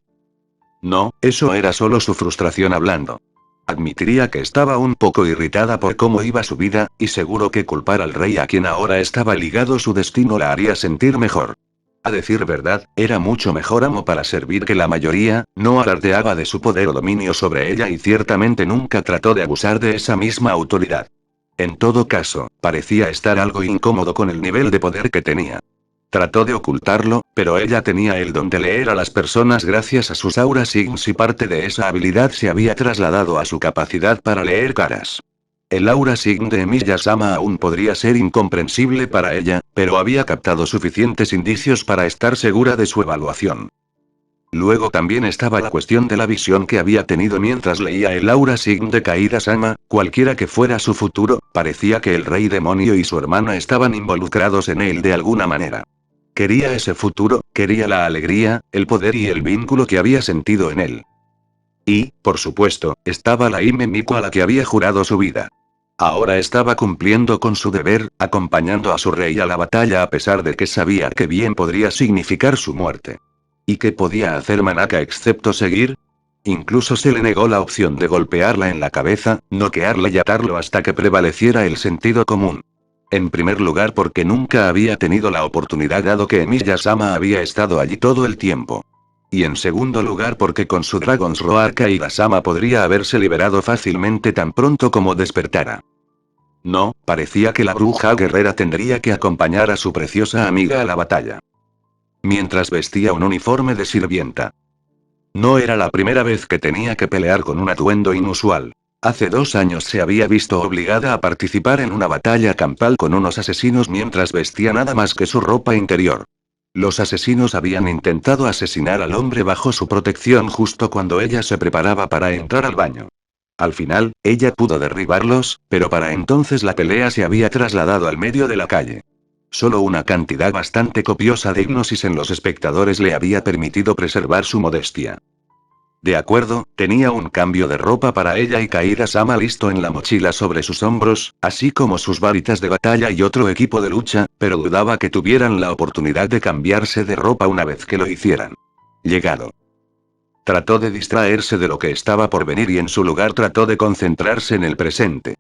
No, eso era solo su frustración hablando. Admitiría que estaba un poco irritada por cómo iba su vida, y seguro que culpar al rey a quien ahora estaba ligado su destino la haría sentir mejor. A decir verdad, era mucho mejor amo para servir que la mayoría, no alardeaba de su poder o dominio sobre ella y ciertamente nunca trató de abusar de esa misma autoridad. En todo caso, parecía estar algo incómodo con el nivel de poder que tenía. Trató de ocultarlo, pero ella tenía el don de leer a las personas gracias a sus aura signs y parte de esa habilidad se había trasladado a su capacidad para leer caras. El aura sign de Emiya-sama aún podría ser incomprensible para ella, pero había captado suficientes indicios para estar segura de su evaluación. Luego también estaba la cuestión de la visión que había tenido mientras leía el aura sign de Kaida-sama, cualquiera que fuera su futuro, parecía que el rey demonio y su hermana estaban involucrados en él de alguna manera. Quería ese futuro, quería la alegría, el poder y el vínculo que había sentido en él. Y, por supuesto, estaba la Hime Miko a la que había jurado su vida. Ahora estaba cumpliendo con su deber, acompañando a su rey a la batalla a pesar de que sabía que bien podría significar su muerte. ¿Y qué podía hacer Manaka excepto seguir? Incluso se le negó la opción de golpearla en la cabeza, noquearla y atarlo hasta que prevaleciera el sentido común. En primer lugar porque nunca había tenido la oportunidad dado que Emiya-sama había estado allí todo el tiempo. Y en segundo lugar porque con su Dragon's Roar Kaida-sama podría haberse liberado fácilmente tan pronto como despertara. No, parecía que la bruja guerrera tendría que acompañar a su preciosa amiga a la batalla. Mientras vestía un uniforme de sirvienta. No era la primera vez que tenía que pelear con un atuendo inusual. Hace 2 años se había visto obligada a participar en una batalla campal con unos asesinos mientras vestía nada más que su ropa interior. Los asesinos habían intentado asesinar al hombre bajo su protección justo cuando ella se preparaba para entrar al baño. Al final, ella pudo derribarlos, pero para entonces la pelea se había trasladado al medio de la calle. Solo una cantidad bastante copiosa de hipnosis en los espectadores le había permitido preservar su modestia. De acuerdo, tenía un cambio de ropa para ella y Kaida-sama listo en la mochila sobre sus hombros, así como sus varitas de batalla y otro equipo de lucha, pero dudaba que tuvieran la oportunidad de cambiarse de ropa una vez que lo hicieran. Llegado. Trató de distraerse de lo que estaba por venir y en su lugar trató de concentrarse en el presente.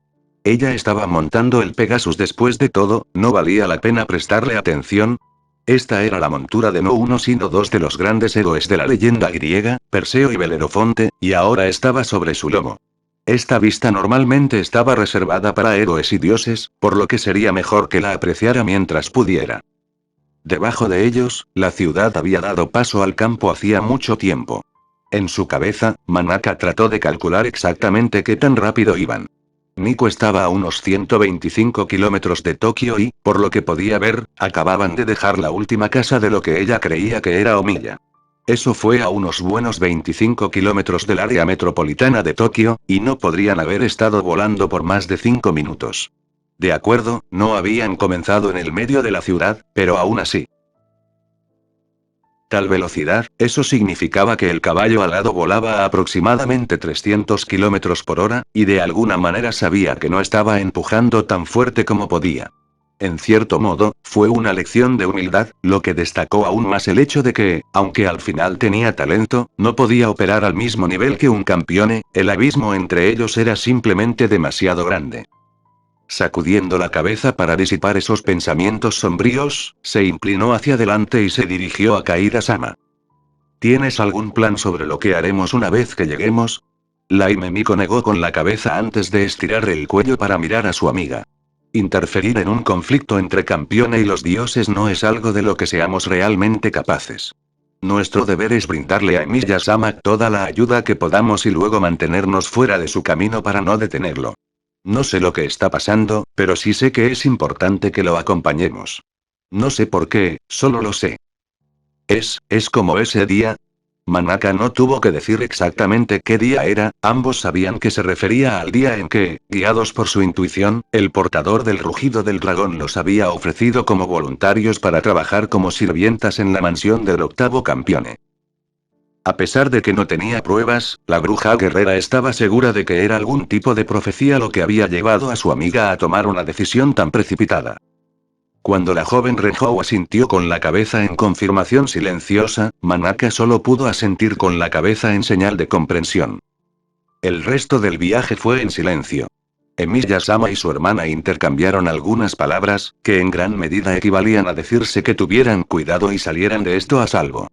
Ella estaba montando el Pegasus después de todo, ¿no valía la pena prestarle atención? Esta era la montura de no uno sino dos de los grandes héroes de la leyenda griega, Perseo y Belerofonte, y ahora estaba sobre su lomo. Esta vista normalmente estaba reservada para héroes y dioses, por lo que sería mejor que la apreciara mientras pudiera. Debajo de ellos, la ciudad había dado paso al campo hacía mucho tiempo. En su cabeza, Manaka trató de calcular exactamente qué tan rápido iban. Nico estaba a unos 125 kilómetros de Tokio y, por lo que podía ver, acababan de dejar la última casa de lo que ella creía que era Omiya. Eso fue a unos buenos 25 kilómetros del área metropolitana de Tokio, y no podrían haber estado volando por más de 5 minutos. De acuerdo, no habían comenzado en el medio de la ciudad, pero aún así. Tal velocidad, eso significaba que el caballo alado volaba a aproximadamente 300 kilómetros por hora, y de alguna manera sabía que no estaba empujando tan fuerte como podía. En cierto modo, fue una lección de humildad, lo que destacó aún más el hecho de que, aunque al final tenía talento, no podía operar al mismo nivel que un campeone, el abismo entre ellos era simplemente demasiado grande. Sacudiendo la cabeza para disipar esos pensamientos sombríos, se inclinó hacia adelante y se dirigió a Kaida-sama. ¿Tienes algún plan sobre lo que haremos una vez que lleguemos? Laime Miko negó con la cabeza antes de estirar el cuello para mirar a su amiga. Interferir en un conflicto entre Campione y los dioses no es algo de lo que seamos realmente capaces. Nuestro deber es brindarle a Emiya-sama toda la ayuda que podamos y luego mantenernos fuera de su camino para no detenerlo. No sé lo que está pasando, pero sí sé que es importante que lo acompañemos. No sé por qué, solo lo sé. Es como ese día. Manaka no tuvo que decir exactamente qué día era, ambos sabían que se refería al día en que, guiados por su intuición, el portador del rugido del dragón los había ofrecido como voluntarios para trabajar como sirvientas en la mansión del octavo campeone. A pesar de que no tenía pruebas, la bruja guerrera estaba segura de que era algún tipo de profecía lo que había llevado a su amiga a tomar una decisión tan precipitada. Cuando la joven Renhou asintió con la cabeza en confirmación silenciosa, Manaka solo pudo asentir con la cabeza en señal de comprensión. El resto del viaje fue en silencio. Emiya-sama y su hermana intercambiaron algunas palabras, que en gran medida equivalían a decirse que tuvieran cuidado y salieran de esto a salvo.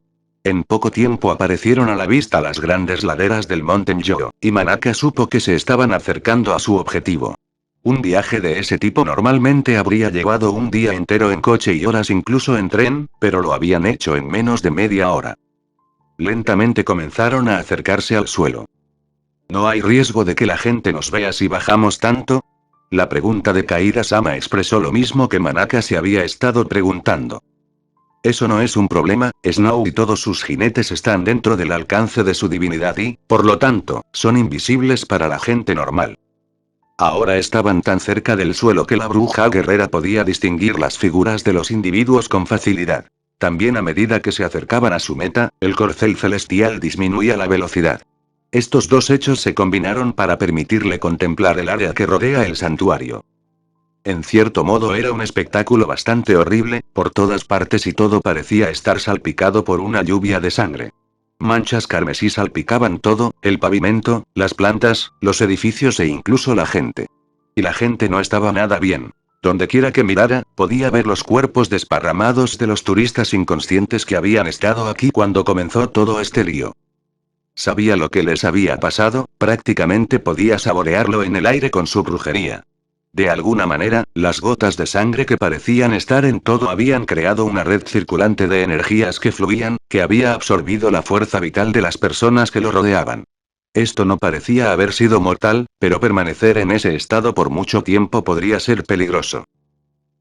En poco tiempo aparecieron a la vista las grandes laderas del monte Myo, y Manaka supo que se estaban acercando a su objetivo. Un viaje de ese tipo normalmente habría llevado un día entero en coche y horas incluso en tren, pero lo habían hecho en menos de media hora. Lentamente comenzaron a acercarse al suelo. ¿No hay riesgo de que la gente nos vea si bajamos tanto? La pregunta de Kaida-sama expresó lo mismo que Manaka se había estado preguntando. Eso no es un problema, Snow y todos sus jinetes están dentro del alcance de su divinidad y, por lo tanto, son invisibles para la gente normal. Ahora estaban tan cerca del suelo que la bruja guerrera podía distinguir las figuras de los individuos con facilidad. También a medida que se acercaban a su meta, el corcel celestial disminuía la velocidad. Estos dos hechos se combinaron para permitirle contemplar el área que rodea el santuario. En cierto modo era un espectáculo bastante horrible, por todas partes y todo parecía estar salpicado por una lluvia de sangre. Manchas carmesí salpicaban todo, el pavimento, las plantas, los edificios e incluso la gente. Y la gente no estaba nada bien. Dondequiera que mirara, podía ver los cuerpos desparramados de los turistas inconscientes que habían estado aquí cuando comenzó todo este lío. Sabía lo que les había pasado, prácticamente podía saborearlo en el aire con su brujería. De alguna manera, las gotas de sangre que parecían estar en todo habían creado una red circulante de energías que fluían, que había absorbido la fuerza vital de las personas que lo rodeaban. Esto no parecía haber sido mortal, pero permanecer en ese estado por mucho tiempo podría ser peligroso.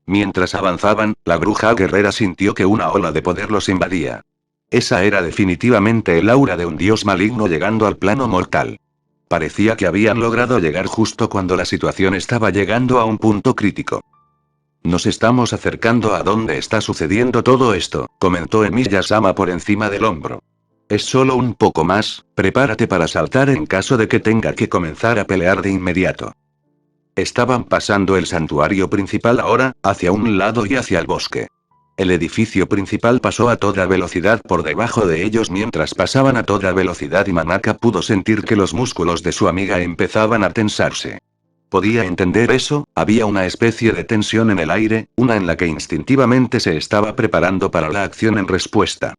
Mientras avanzaban, la bruja guerrera sintió que una ola de poder los invadía. Esa era definitivamente el aura de un dios maligno llegando al plano mortal. Parecía que habían logrado llegar justo cuando la situación estaba llegando a un punto crítico. Nos estamos acercando a donde está sucediendo todo esto, comentó Emiya-sama por encima del hombro. Es solo un poco más, prepárate para saltar en caso de que tenga que comenzar a pelear de inmediato. Estaban pasando el santuario principal ahora, hacia un lado y hacia el bosque. El edificio principal pasó a toda velocidad por debajo de ellos mientras pasaban a toda velocidad y Manaka pudo sentir que los músculos de su amiga empezaban a tensarse. Podía entender eso, había una especie de tensión en el aire, una en la que instintivamente se estaba preparando para la acción en respuesta.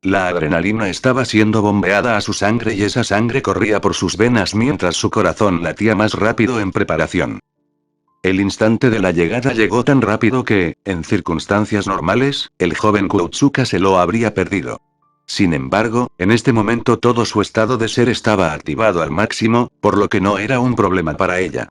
La adrenalina estaba siendo bombeada a su sangre y esa sangre corría por sus venas mientras su corazón latía más rápido en preparación. El instante de la llegada llegó tan rápido que, en circunstancias normales, el joven Koutsuka se lo habría perdido. Sin embargo, en este momento todo su estado de ser estaba activado al máximo, por lo que no era un problema para ella.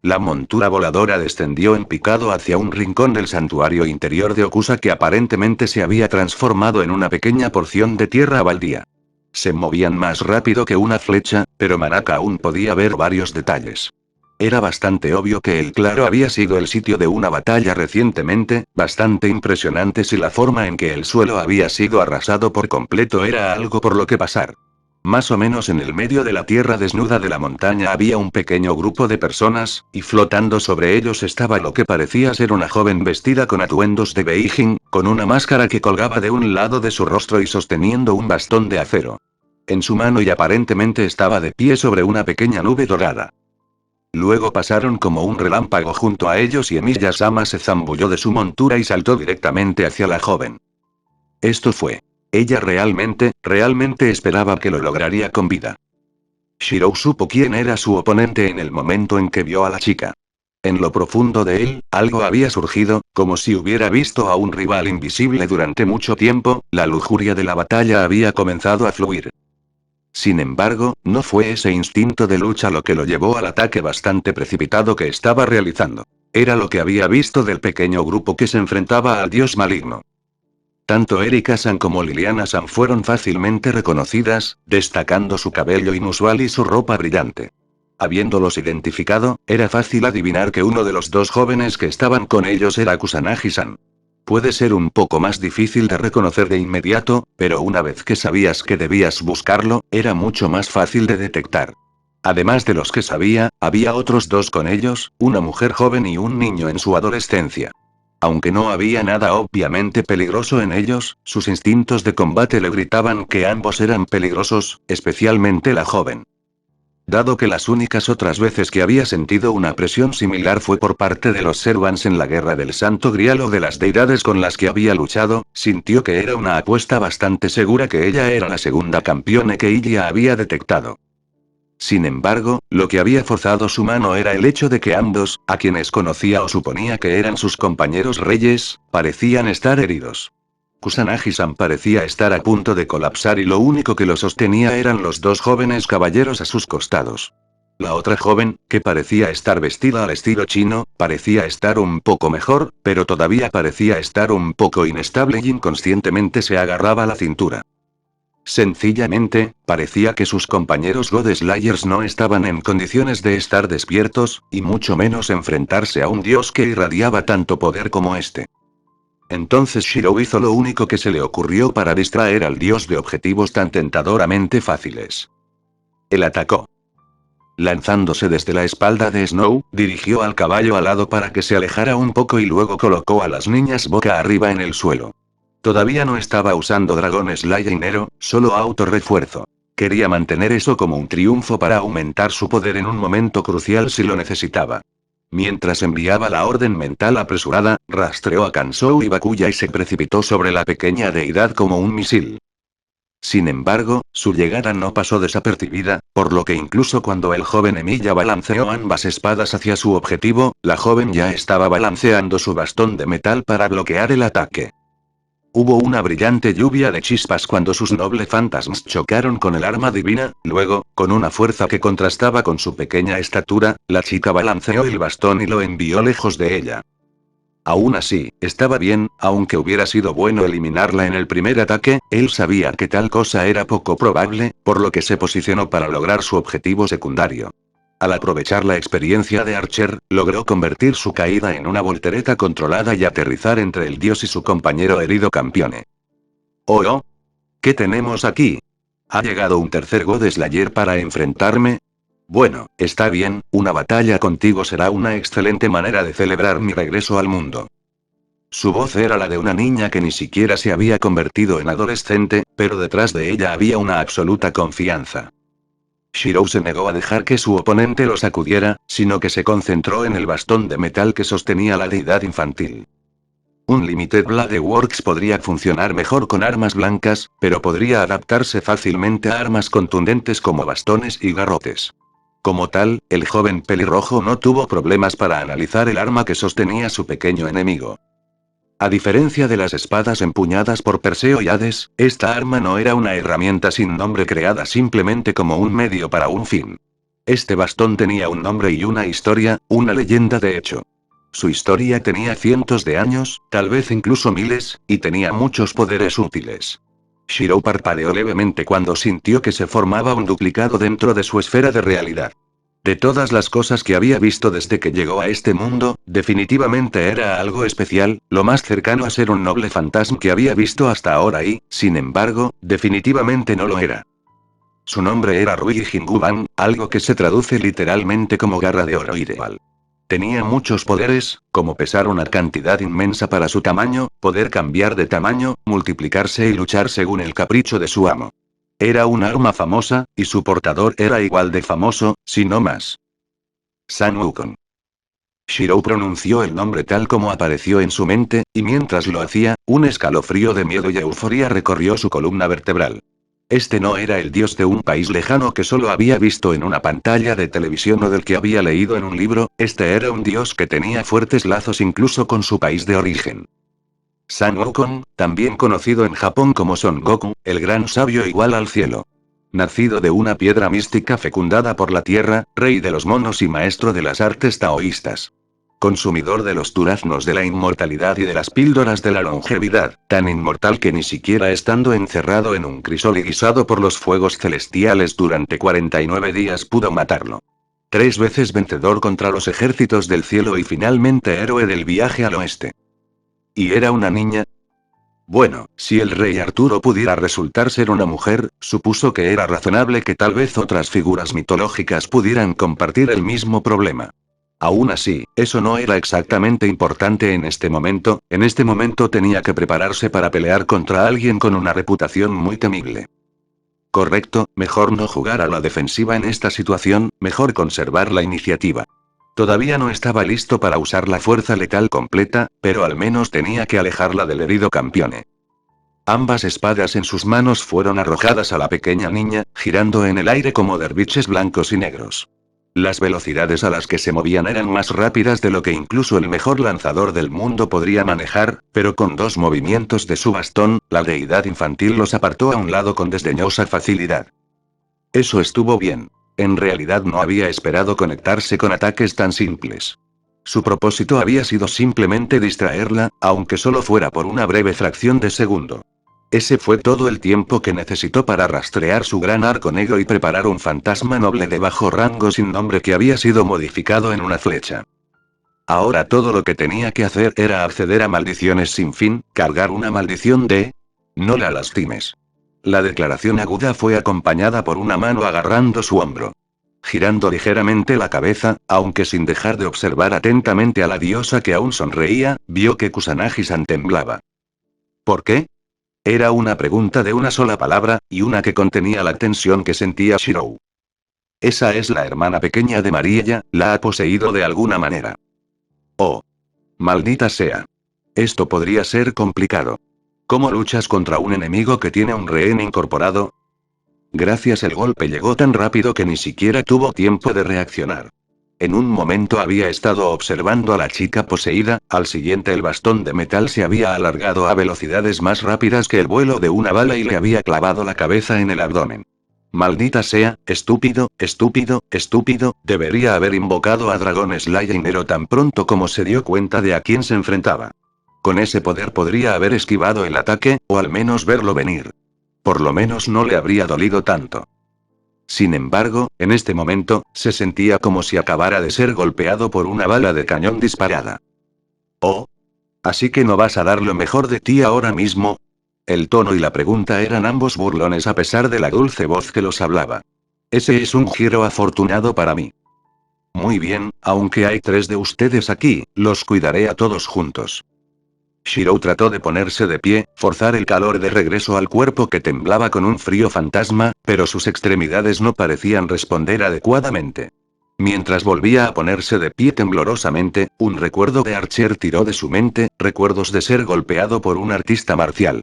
La montura voladora descendió en picado hacia un rincón del santuario interior de Okusa que aparentemente se había transformado en una pequeña porción de tierra baldía. Se movían más rápido que una flecha, pero Manaka aún podía ver varios detalles. Era bastante obvio que el claro había sido el sitio de una batalla recientemente, bastante impresionante si la forma en que el suelo había sido arrasado por completo era algo por lo que pasar. Más o menos en el medio de la tierra desnuda de la montaña había un pequeño grupo de personas, y flotando sobre ellos estaba lo que parecía ser una joven vestida con atuendos de Beijing, con una máscara que colgaba de un lado de su rostro y sosteniendo un bastón de acero. En su mano y aparentemente estaba de pie sobre una pequeña nube dorada. Luego pasaron como un relámpago junto a ellos y Emiya-sama se zambulló de su montura y saltó directamente hacia la joven. Esto fue. Ella realmente esperaba que lo lograría con vida. Shirou supo quién era su oponente en el momento en que vio a la chica. En lo profundo de él, algo había surgido, como si hubiera visto a un rival invisible durante mucho tiempo, la lujuria de la batalla había comenzado a fluir. Sin embargo, no fue ese instinto de lucha lo que lo llevó al ataque bastante precipitado que estaba realizando. Era lo que había visto del pequeño grupo que se enfrentaba al dios maligno. Tanto Erika-san como Liliana-san fueron fácilmente reconocidas, destacando su cabello inusual y su ropa brillante. Habiéndolos identificado, era fácil adivinar que uno de los dos jóvenes que estaban con ellos era Kusanagi-san. Puede ser un poco más difícil de reconocer de inmediato, pero una vez que sabías que debías buscarlo, era mucho más fácil de detectar. Además de los que sabía, había otros dos con ellos, una mujer joven y un niño en su adolescencia. Aunque no había nada obviamente peligroso en ellos, sus instintos de combate le gritaban que ambos eran peligrosos, especialmente la joven. Dado que las únicas otras veces que había sentido una presión similar fue por parte de los Servants en la guerra del Santo Grial o de las deidades con las que había luchado, sintió que era una apuesta bastante segura que ella era la segunda campeona que ella había detectado. Sin embargo, lo que había forzado su mano era el hecho de que ambos, a quienes conocía o suponía que eran sus compañeros reyes, parecían estar heridos. Kusanagi-san parecía estar a punto de colapsar y lo único que lo sostenía eran los dos jóvenes caballeros a sus costados. La otra joven, que parecía estar vestida al estilo chino, parecía estar un poco mejor, pero todavía parecía estar un poco inestable y inconscientemente se agarraba a la cintura. Sencillamente, parecía que sus compañeros God Slayers no estaban en condiciones de estar despiertos, y mucho menos enfrentarse a un dios que irradiaba tanto poder como este. Entonces Shirou hizo lo único que se le ocurrió para distraer al dios de objetivos tan tentadoramente fáciles. Él atacó. Lanzándose desde la espalda de Snow, dirigió al caballo alado para que se alejara un poco y luego colocó a las niñas boca arriba en el suelo. Todavía no estaba usando Dragón Slayer, solo autorrefuerzo. Quería mantener eso como un triunfo para aumentar su poder en un momento crucial si lo necesitaba. Mientras enviaba la orden mental apresurada, rastreó a Kansou y Bakuya y se precipitó sobre la pequeña deidad como un misil. Sin embargo, su llegada no pasó desapercibida, por lo que incluso cuando el joven Emiya balanceó ambas espadas hacia su objetivo, la joven ya estaba balanceando su bastón de metal para bloquear el ataque. Hubo una brillante lluvia de chispas cuando sus nobles fantasmas chocaron con el arma divina, luego, con una fuerza que contrastaba con su pequeña estatura, la chica balanceó el bastón y lo envió lejos de ella. Aún así, estaba bien, aunque hubiera sido bueno eliminarla en el primer ataque, él sabía que tal cosa era poco probable, por lo que se posicionó para lograr su objetivo secundario. Al aprovechar la experiencia de Archer, logró convertir su caída en una voltereta controlada y aterrizar entre el dios y su compañero herido campeone. ¡Oh, oh! ¿Qué tenemos aquí? ¿Ha llegado un tercer God Slayer para enfrentarme? Bueno, está bien, una batalla contigo será una excelente manera de celebrar mi regreso al mundo. Su voz era la de una niña que ni siquiera se había convertido en adolescente, pero detrás de ella había una absoluta confianza. Shirou se negó a dejar que su oponente lo sacudiera, sino que se concentró en el bastón de metal que sostenía la deidad infantil. Un Limited Blade Works podría funcionar mejor con armas blancas, pero podría adaptarse fácilmente a armas contundentes como bastones y garrotes. Como tal, el joven pelirrojo no tuvo problemas para analizar el arma que sostenía su pequeño enemigo. A diferencia de las espadas empuñadas por Perseo y Hades, esta arma no era una herramienta sin nombre creada simplemente como un medio para un fin. Este bastón tenía un nombre y una historia, una leyenda de hecho. Su historia tenía cientos de años, tal vez incluso miles, y tenía muchos poderes útiles. Shirou parpadeó levemente cuando sintió que se formaba un duplicado dentro de su esfera de realidad. De todas las cosas que había visto desde que llegó a este mundo, definitivamente era algo especial, lo más cercano a ser un noble fantasma que había visto hasta ahora y, sin embargo, definitivamente no lo era. Su nombre era Rui Jinguban, algo que se traduce literalmente como garra de oro ideal. Tenía muchos poderes, como pesar una cantidad inmensa para su tamaño, poder cambiar de tamaño, multiplicarse y luchar según el capricho de su amo. Era un arma famosa, y su portador era igual de famoso, si no más. San Wukong. Shirou pronunció el nombre tal como apareció en su mente, y mientras lo hacía, un escalofrío de miedo y euforia recorrió su columna vertebral. Este no era el dios de un país lejano que solo había visto en una pantalla de televisión o del que había leído en un libro, este era un dios que tenía fuertes lazos incluso con su país de origen. San Wukong, también conocido en Japón como Son Goku, el gran sabio igual al cielo. Nacido de una piedra mística fecundada por la tierra, rey de los monos y maestro de las artes taoístas. Consumidor de los duraznos de la inmortalidad y de las píldoras de la longevidad, tan inmortal que ni siquiera estando encerrado en un crisol y guisado por los fuegos celestiales durante 49 días pudo matarlo. 3 veces vencedor contra los ejércitos del cielo y finalmente héroe del viaje al oeste. ¿Y era una niña? Bueno, si el rey Arturo pudiera resultar ser una mujer, supuso que era razonable que tal vez otras figuras mitológicas pudieran compartir el mismo problema. Aún así, eso no era exactamente importante en este momento tenía que prepararse para pelear contra alguien con una reputación muy temible. Correcto, mejor no jugar a la defensiva en esta situación, mejor conservar la iniciativa. Todavía no estaba listo para usar la fuerza letal completa, pero al menos tenía que alejarla del herido campeone. Ambas espadas en sus manos fueron arrojadas a la pequeña niña, girando en el aire como derviches blancos y negros. Las velocidades a las que se movían eran más rápidas de lo que incluso el mejor lanzador del mundo podría manejar, pero con 2 movimientos de su bastón, la deidad infantil los apartó a un lado con desdeñosa facilidad. Eso estuvo bien. En realidad no había esperado conectarse con ataques tan simples. Su propósito había sido simplemente distraerla, aunque solo fuera por una breve fracción de segundo. Ese fue todo el tiempo que necesitó para rastrear su gran arco negro y preparar un fantasma noble de bajo rango sin nombre que había sido modificado en una flecha. Ahora todo lo que tenía que hacer era acceder a maldiciones sin fin, cargar una maldición de... No la lastimes. La declaración aguda fue acompañada por una mano agarrando su hombro. Girando ligeramente la cabeza, aunque sin dejar de observar atentamente a la diosa que aún sonreía, vio que Kusanagi-san temblaba. ¿Por qué? Era una pregunta de una sola palabra, y una que contenía la tensión que sentía Shirou. Esa es la hermana pequeña de Mariella, la ha poseído de alguna manera. Oh. Maldita sea. Esto podría ser complicado. ¿Cómo luchas contra un enemigo que tiene un rehén incorporado? Gracias, el golpe llegó tan rápido que ni siquiera tuvo tiempo de reaccionar. En un momento había estado observando a la chica poseída, al siguiente el bastón de metal se había alargado a velocidades más rápidas que el vuelo de una bala y le había clavado la cabeza en el abdomen. Maldita sea, estúpido, estúpido, estúpido, debería haber invocado a Dragón Slayer tan pronto como se dio cuenta de a quién se enfrentaba. Con ese poder podría haber esquivado el ataque, o al menos verlo venir. Por lo menos no le habría dolido tanto. Sin embargo, en este momento, se sentía como si acabara de ser golpeado por una bala de cañón disparada. Oh. ¿Así que no vas a dar lo mejor de ti ahora mismo? El tono y la pregunta eran ambos burlones a pesar de la dulce voz que los hablaba. Ese es un giro afortunado para mí. Muy bien, aunque hay 3 de ustedes aquí, los cuidaré a todos juntos. Shirou trató de ponerse de pie, forzar el calor de regreso al cuerpo que temblaba con un frío fantasma, pero sus extremidades no parecían responder adecuadamente. Mientras volvía a ponerse de pie temblorosamente, un recuerdo de Archer tiró de su mente, recuerdos de ser golpeado por un artista marcial.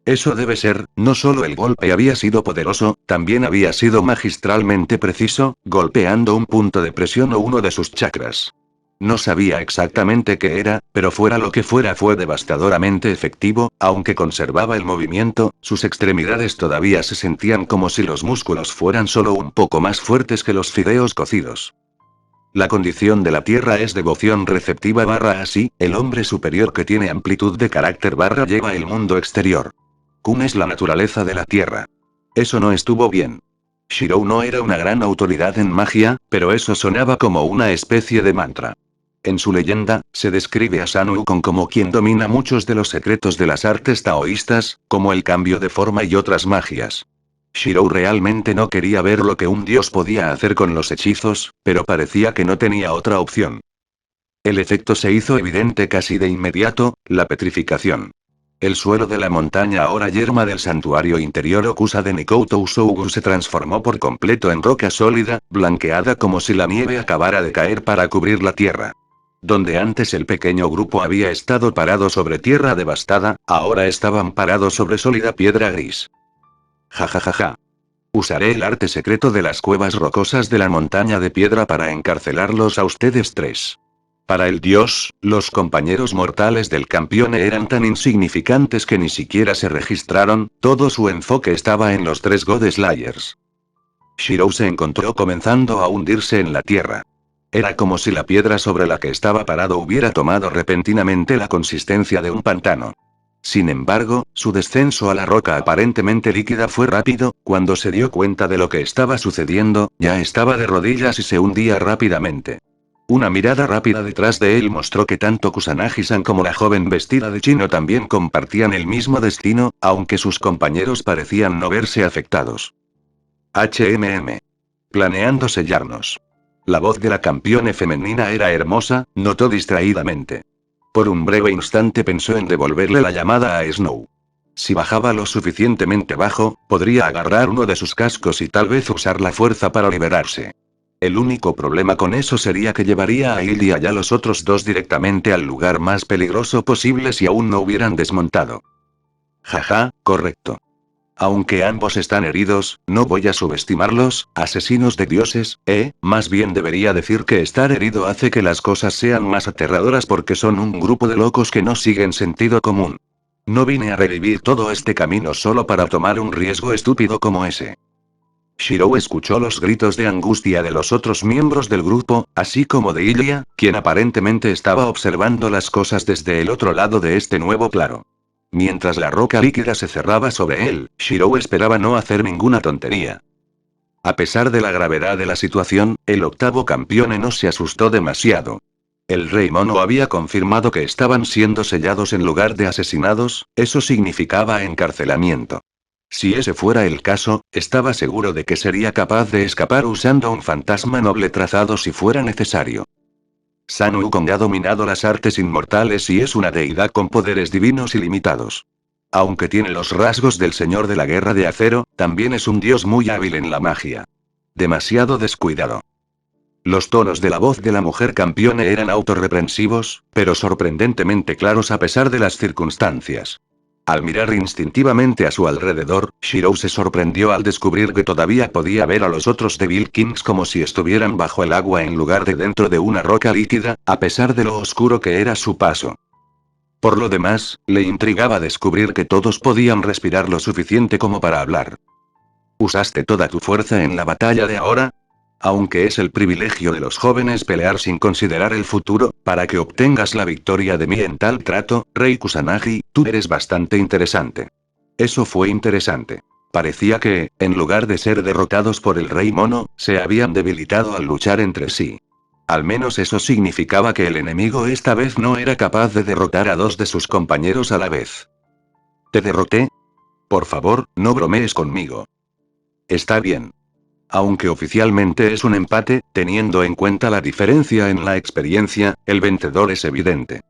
Eso debe ser, no solo el golpe había sido poderoso, también había sido magistralmente preciso, golpeando un punto de presión o uno de sus chakras. No sabía exactamente qué era, pero fuera lo que fuera fue devastadoramente efectivo, aunque conservaba el movimiento, sus extremidades todavía se sentían como si los músculos fueran solo un poco más fuertes que los fideos cocidos. La condición de la Tierra es devoción receptiva barra así, el hombre superior que tiene amplitud de carácter barra lleva el mundo exterior. Kun es la naturaleza de la Tierra. Eso no estuvo bien. Shirou no era una gran autoridad en magia, pero eso sonaba como una especie de mantra. En su leyenda, se describe a Sun Wukong como quien domina muchos de los secretos de las artes taoístas, como el cambio de forma y otras magias. Shirou realmente no quería ver lo que un dios podía hacer con los hechizos, pero parecía que no tenía otra opción. El efecto se hizo evidente casi de inmediato, la petrificación. El suelo de la montaña ahora yerma del santuario interior Okusa de Nikouto Usougu se transformó por completo en roca sólida, blanqueada como si la nieve acabara de caer para cubrir la tierra. Donde antes el pequeño grupo había estado parado sobre tierra devastada, ahora estaban parados sobre sólida piedra gris. Ja ja ja ja. Usaré el arte secreto de las cuevas rocosas de la montaña de piedra para encarcelarlos a ustedes 3. Para el dios, los compañeros mortales del campeón eran tan insignificantes que ni siquiera se registraron, todo su enfoque estaba en los 3 God Slayers. Shirou se encontró comenzando a hundirse en la tierra. Era como si la piedra sobre la que estaba parado hubiera tomado repentinamente la consistencia de un pantano. Sin embargo, su descenso a la roca aparentemente líquida fue rápido, cuando se dio cuenta de lo que estaba sucediendo, ya estaba de rodillas y se hundía rápidamente. Una mirada rápida detrás de él mostró que tanto Kusanagi-san como la joven vestida de chino también compartían el mismo destino, aunque sus compañeros parecían no verse afectados. Planeando sellarnos. La voz de la campeona femenina era hermosa, notó distraídamente. Por un breve instante pensó en devolverle la llamada a Snow. Si bajaba lo suficientemente bajo, podría agarrar uno de sus cascos y tal vez usar la fuerza para liberarse. El único problema con eso sería que llevaría a Ilya y a los otros 2 directamente al lugar más peligroso posible si aún no hubieran desmontado. Jaja, correcto. Aunque ambos están heridos, no voy a subestimarlos, asesinos de dioses, más bien debería decir que estar herido hace que las cosas sean más aterradoras porque son un grupo de locos que no siguen sentido común. No vine a revivir todo este camino solo para tomar un riesgo estúpido como ese. Shirou escuchó los gritos de angustia de los otros miembros del grupo, así como de Ilya, quien aparentemente estaba observando las cosas desde el otro lado de este nuevo claro. Mientras la roca líquida se cerraba sobre él, Shirou esperaba no hacer ninguna tontería. A pesar de la gravedad de la situación, el octavo campeón no se asustó demasiado. El rey mono había confirmado que estaban siendo sellados en lugar de asesinados, eso significaba encarcelamiento. Si ese fuera el caso, estaba seguro de que sería capaz de escapar usando un fantasma noble trazado si fuera necesario. Sun Wukong ha dominado las artes inmortales y es una deidad con poderes divinos ilimitados. Aunque tiene los rasgos del señor de la guerra de acero, también es un dios muy hábil en la magia. Demasiado descuidado. Los tonos de la voz de la mujer campeona eran autorreprensivos, pero sorprendentemente claros a pesar de las circunstancias. Al mirar instintivamente a su alrededor, Shirou se sorprendió al descubrir que todavía podía ver a los otros Devil Kings como si estuvieran bajo el agua en lugar de dentro de una roca líquida, a pesar de lo oscuro que era su paso. Por lo demás, le intrigaba descubrir que todos podían respirar lo suficiente como para hablar. ¿Usaste toda tu fuerza en la batalla de ahora? Aunque es el privilegio de los jóvenes pelear sin considerar el futuro, para que obtengas la victoria de mí en tal trato, Rey Kusanagi, tú eres bastante interesante. Eso fue interesante. Parecía que, en lugar de ser derrotados por el Rey Mono, se habían debilitado al luchar entre sí. Al menos eso significaba que el enemigo esta vez no era capaz de derrotar a 2 de sus compañeros a la vez. ¿Te derroté? Por favor, no bromees conmigo. Está bien. Aunque oficialmente es un empate, teniendo en cuenta la diferencia en la experiencia, el vencedor es evidente.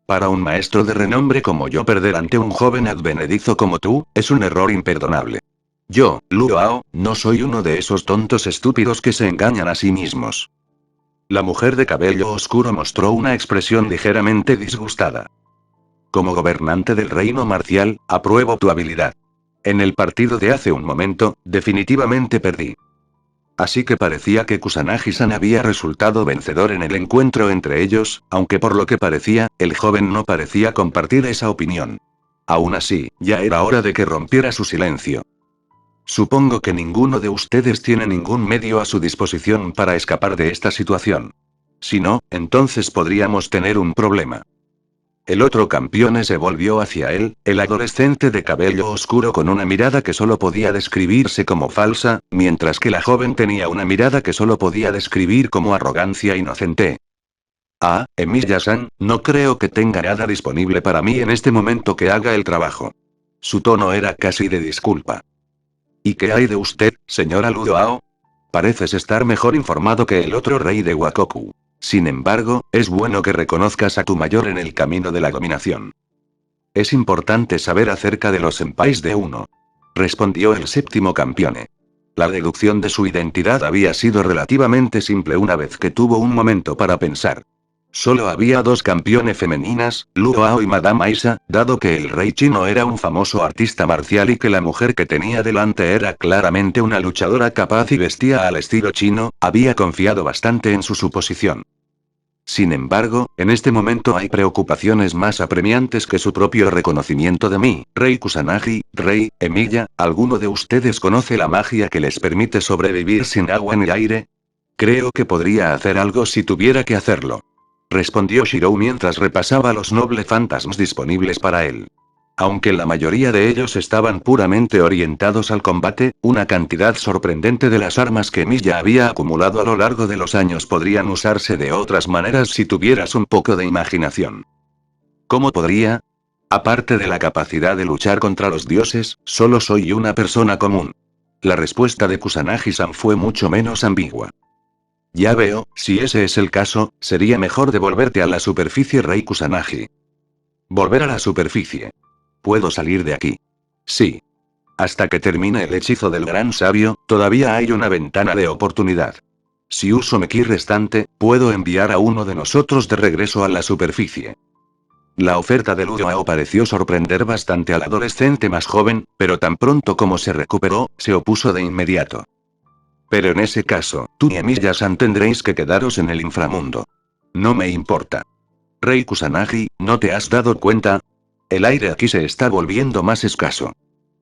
Para un maestro de renombre como yo perder ante un joven advenedizo como tú, es un error imperdonable. Yo, Luo, no soy uno de esos tontos estúpidos que se engañan a sí mismos. La mujer de cabello oscuro mostró una expresión ligeramente disgustada. Como gobernante del reino marcial, apruebo tu habilidad. En el partido de hace un momento, definitivamente perdí. Así que parecía que Kusanagi-san había resultado vencedor en el encuentro entre ellos, aunque por lo que parecía, el joven no parecía compartir esa opinión. Aún así, ya era hora de que rompiera su silencio. Supongo que ninguno de ustedes tiene ningún medio a su disposición para escapar de esta situación. Si no, entonces podríamos tener un problema. El otro campeón se volvió hacia él, el adolescente de cabello oscuro con una mirada que solo podía describirse como falsa, mientras que la joven tenía una mirada que solo podía describir como arrogancia inocente. Ah, Emilia-san, no creo que tenga nada disponible para mí en este momento que haga el trabajo. Su tono era casi de disculpa. ¿Y qué hay de usted, señora Ludoao? Pareces estar mejor informado que el otro rey de Wakoku. Sin embargo, es bueno que reconozcas a tu mayor en el camino de la dominación. Es importante saber acerca de los senpais de uno. Respondió el séptimo campeone. La deducción de su identidad había sido relativamente simple una vez que tuvo un momento para pensar. Solo había dos campeones femeninas, Luo y Madame Aisa, dado que el rey chino era un famoso artista marcial y que la mujer que tenía delante era claramente una luchadora capaz y vestía al estilo chino, había confiado bastante en su suposición. Sin embargo, en este momento hay preocupaciones más apremiantes que su propio reconocimiento de mí, Rey Kusanagi, Rey, Emilia, ¿alguno de ustedes conoce la magia que les permite sobrevivir sin agua ni aire? Creo que podría hacer algo si tuviera que hacerlo. Respondió Shirou mientras repasaba los nobles fantasmas disponibles para él. Aunque la mayoría de ellos estaban puramente orientados al combate, una cantidad sorprendente de las armas que Milla había acumulado a lo largo de los años podrían usarse de otras maneras si tuvieras un poco de imaginación. ¿Cómo podría? Aparte de la capacidad de luchar contra los dioses, solo soy una persona común. La respuesta de Kusanagi-san fue mucho menos ambigua. Ya veo, si ese es el caso, sería mejor devolverte a la superficie, Rey Kusanagi. Volver a la superficie. ¿Puedo salir de aquí? Sí. Hasta que termine el hechizo del gran sabio, todavía hay una ventana de oportunidad. Si uso mi ki restante, puedo enviar a uno de nosotros de regreso a la superficie. La oferta de Ludoao pareció sorprender bastante al adolescente más joven, pero tan pronto como se recuperó, se opuso de inmediato. Pero en ese caso, tú y Emilia-san tendréis que quedaros en el inframundo. No me importa. Rey Kusanagi, ¿no te has dado cuenta? El aire aquí se está volviendo más escaso.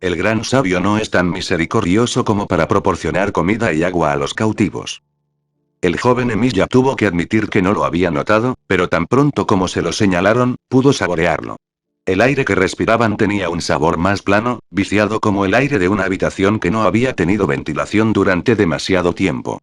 El gran sabio no es tan misericordioso como para proporcionar comida y agua a los cautivos. El joven Emilia tuvo que admitir que no lo había notado, pero tan pronto como se lo señalaron, pudo saborearlo. El aire que respiraban tenía un sabor más plano, viciado como el aire de una habitación que no había tenido ventilación durante demasiado tiempo.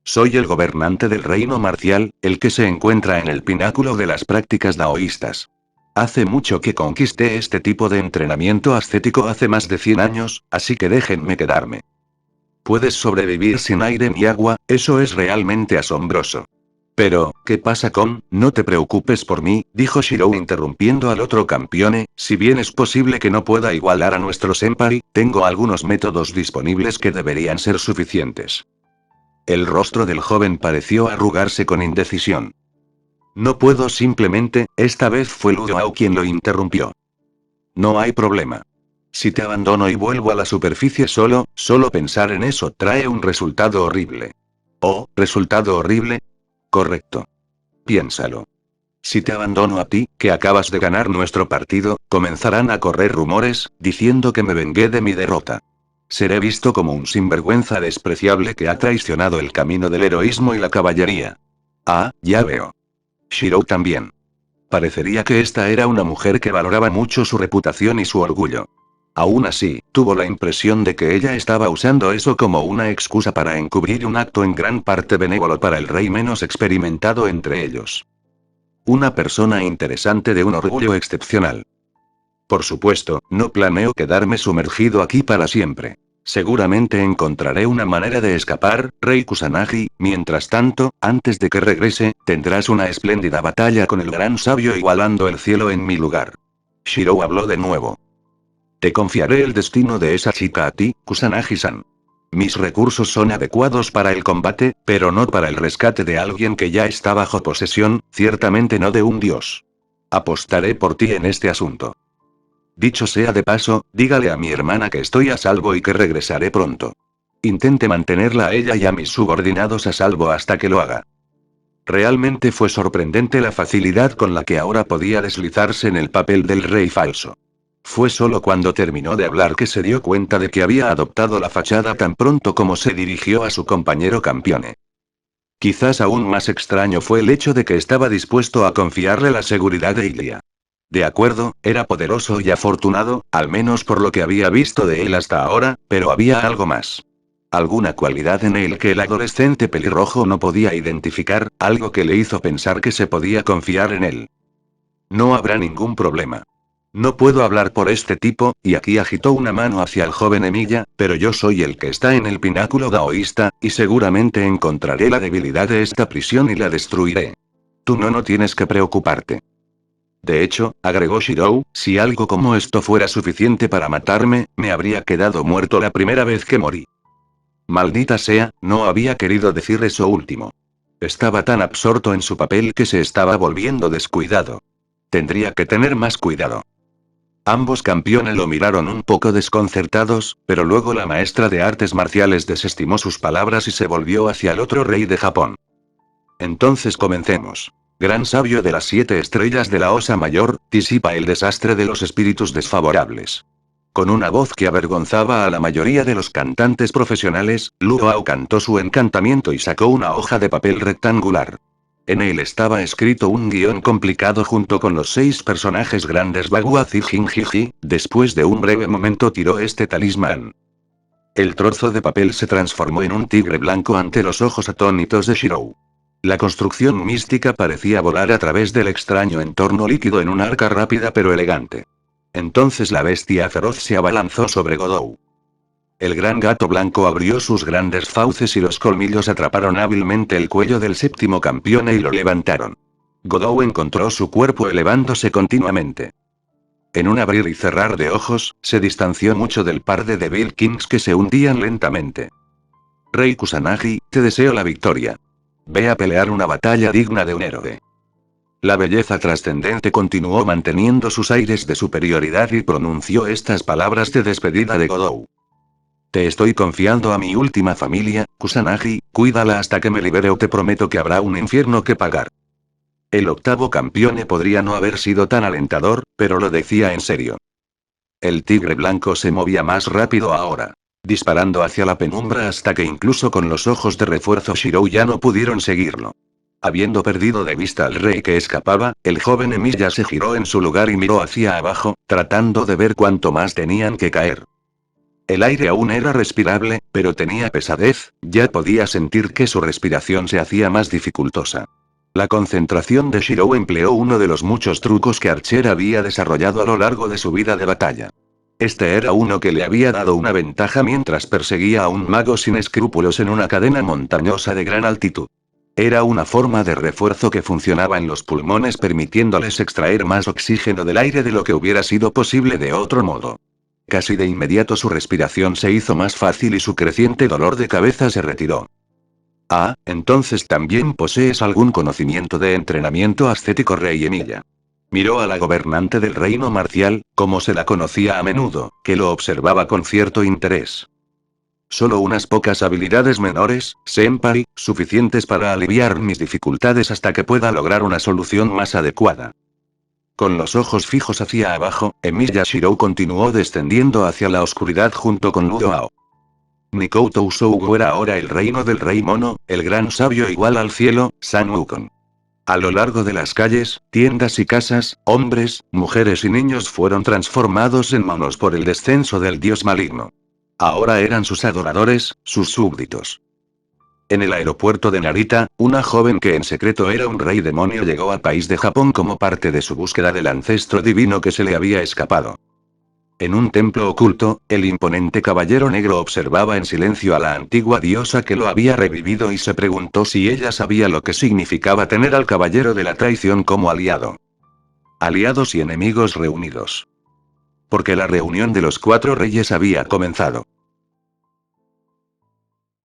Soy el gobernante del reino marcial, el que se encuentra en el pináculo de las prácticas daoístas. Hace mucho que conquisté este tipo de entrenamiento ascético hace más de 100 años, así que déjenme quedarme. Puedes sobrevivir sin aire ni agua, eso es realmente asombroso. Pero, ¿qué pasa con? No te preocupes por mí, dijo Shirou interrumpiendo al otro campeone, si bien es posible que no pueda igualar a nuestro senpai, tengo algunos métodos disponibles que deberían ser suficientes. El rostro del joven pareció arrugarse con indecisión. No puedo simplemente, esta vez fue Ludoao quien lo interrumpió. No hay problema. Si te abandono y vuelvo a la superficie solo pensar en eso trae un resultado horrible. ¿Oh, resultado horrible? Correcto. Piénsalo. Si te abandono a ti, que acabas de ganar nuestro partido, comenzarán a correr rumores, diciendo que me vengué de mi derrota. Seré visto como un sinvergüenza despreciable que ha traicionado el camino del heroísmo y la caballería. Ah, ya veo. Shirou también. Parecería que esta era una mujer que valoraba mucho su reputación y su orgullo. Aún así, tuvo la impresión de que ella estaba usando eso como una excusa para encubrir un acto en gran parte benévolo para el rey menos experimentado entre ellos. Una persona interesante de un orgullo excepcional. Por supuesto, no planeo quedarme sumergido aquí para siempre. Seguramente encontraré una manera de escapar, Rey Kusanagi. Mientras tanto, antes de que regrese, tendrás una espléndida batalla con el gran sabio igualando el cielo en mi lugar. Shirou habló de nuevo. Te confiaré el destino de esa chica a ti, Kusanagi-san. Mis recursos son adecuados para el combate, pero no para el rescate de alguien que ya está bajo posesión, ciertamente no de un dios. Apostaré por ti en este asunto. Dicho sea de paso, dígale a mi hermana que estoy a salvo y que regresaré pronto. Intente mantenerla a ella y a mis subordinados a salvo hasta que lo haga. Realmente fue sorprendente la facilidad con la que ahora podía deslizarse en el papel del rey falso. Fue solo cuando terminó de hablar que se dio cuenta de que había adoptado la fachada tan pronto como se dirigió a su compañero Campione. Quizás aún más extraño fue el hecho de que estaba dispuesto a confiarle la seguridad de Ilia. De acuerdo, era poderoso y afortunado, al menos por lo que había visto de él hasta ahora, pero había algo más. Alguna cualidad en él que el adolescente pelirrojo no podía identificar, algo que le hizo pensar que se podía confiar en él. No habrá ningún problema. No puedo hablar por este tipo, y aquí agitó una mano hacia el joven Emilia, pero yo soy el que está en el pináculo daoísta, y seguramente encontraré la debilidad de esta prisión y la destruiré. Tú no tienes que preocuparte. De hecho, agregó Shirou, si algo como esto fuera suficiente para matarme, me habría quedado muerto la primera vez que morí. Maldita sea, no había querido decir eso último. Estaba tan absorto en su papel que se estaba volviendo descuidado. Tendría que tener más cuidado. Ambos campeones lo miraron un poco desconcertados, pero luego la maestra de artes marciales desestimó sus palabras y se volvió hacia el otro rey de Japón. Entonces comencemos. Gran sabio de las 7 estrellas de la Osa Mayor, disipa el desastre de los espíritus desfavorables. Con una voz que avergonzaba a la mayoría de los cantantes profesionales, Luoao cantó su encantamiento y sacó una hoja de papel rectangular. En él estaba escrito un guión complicado junto con los 6 personajes grandes Baguaz y Jinjiji. Después de un breve momento tiró este talismán. El trozo de papel se transformó en un tigre blanco ante los ojos atónitos de Shirou. La construcción mística parecía volar a través del extraño entorno líquido en una arca rápida pero elegante. Entonces la bestia feroz se abalanzó sobre Godou. El gran gato blanco abrió sus grandes fauces y los colmillos atraparon hábilmente el cuello del séptimo campeón y lo levantaron. Godou encontró su cuerpo elevándose continuamente. En un abrir y cerrar de ojos, se distanció mucho del par de Devil Kings que se hundían lentamente. Rey Kusanagi, te deseo la victoria. Ve a pelear una batalla digna de un héroe. La belleza trascendente continuó manteniendo sus aires de superioridad y pronunció estas palabras de despedida de Godou. Te estoy confiando a mi última familia, Kusanagi, cuídala hasta que me libere o te prometo que habrá un infierno que pagar. El octavo campeón podría no haber sido tan alentador, pero lo decía en serio. El tigre blanco se movía más rápido ahora, disparando hacia la penumbra hasta que incluso con los ojos de refuerzo Shirou ya no pudieron seguirlo. Habiendo perdido de vista al rey que escapaba, el joven Emilia se giró en su lugar y miró hacia abajo, tratando de ver cuánto más tenían que caer. El aire aún era respirable, pero tenía pesadez, ya podía sentir que su respiración se hacía más dificultosa. La concentración de Shirou empleó uno de los muchos trucos que Archer había desarrollado a lo largo de su vida de batalla. Este era uno que le había dado una ventaja mientras perseguía a un mago sin escrúpulos en una cadena montañosa de gran altitud. Era una forma de refuerzo que funcionaba en los pulmones permitiéndoles extraer más oxígeno del aire de lo que hubiera sido posible de otro modo. Casi de inmediato su respiración se hizo más fácil y su creciente dolor de cabeza se retiró. Ah, entonces también posees algún conocimiento de entrenamiento ascético, Rey Emilia. Miró a la gobernante del reino marcial, como se la conocía a menudo, que lo observaba con cierto interés. Solo unas pocas habilidades menores, senpai, suficientes para aliviar mis dificultades hasta que pueda lograr una solución más adecuada. Con los ojos fijos hacia abajo, Emilia Shirou continuó descendiendo hacia la oscuridad junto con Luoao. Nikouto Usougo era ahora el reino del rey mono, el gran sabio igual al cielo, San Wukong. A lo largo de las calles, tiendas y casas, hombres, mujeres y niños fueron transformados en monos por el descenso del dios maligno. Ahora eran sus adoradores, sus súbditos. En el aeropuerto de Narita, una joven que en secreto era un rey demonio llegó al país de Japón como parte de su búsqueda del ancestro divino que se le había escapado. En un templo oculto, el imponente caballero negro observaba en silencio a la antigua diosa que lo había revivido y se preguntó si ella sabía lo que significaba tener al caballero de la traición como aliado. Aliados y enemigos reunidos. Porque la reunión de los cuatro reyes había comenzado.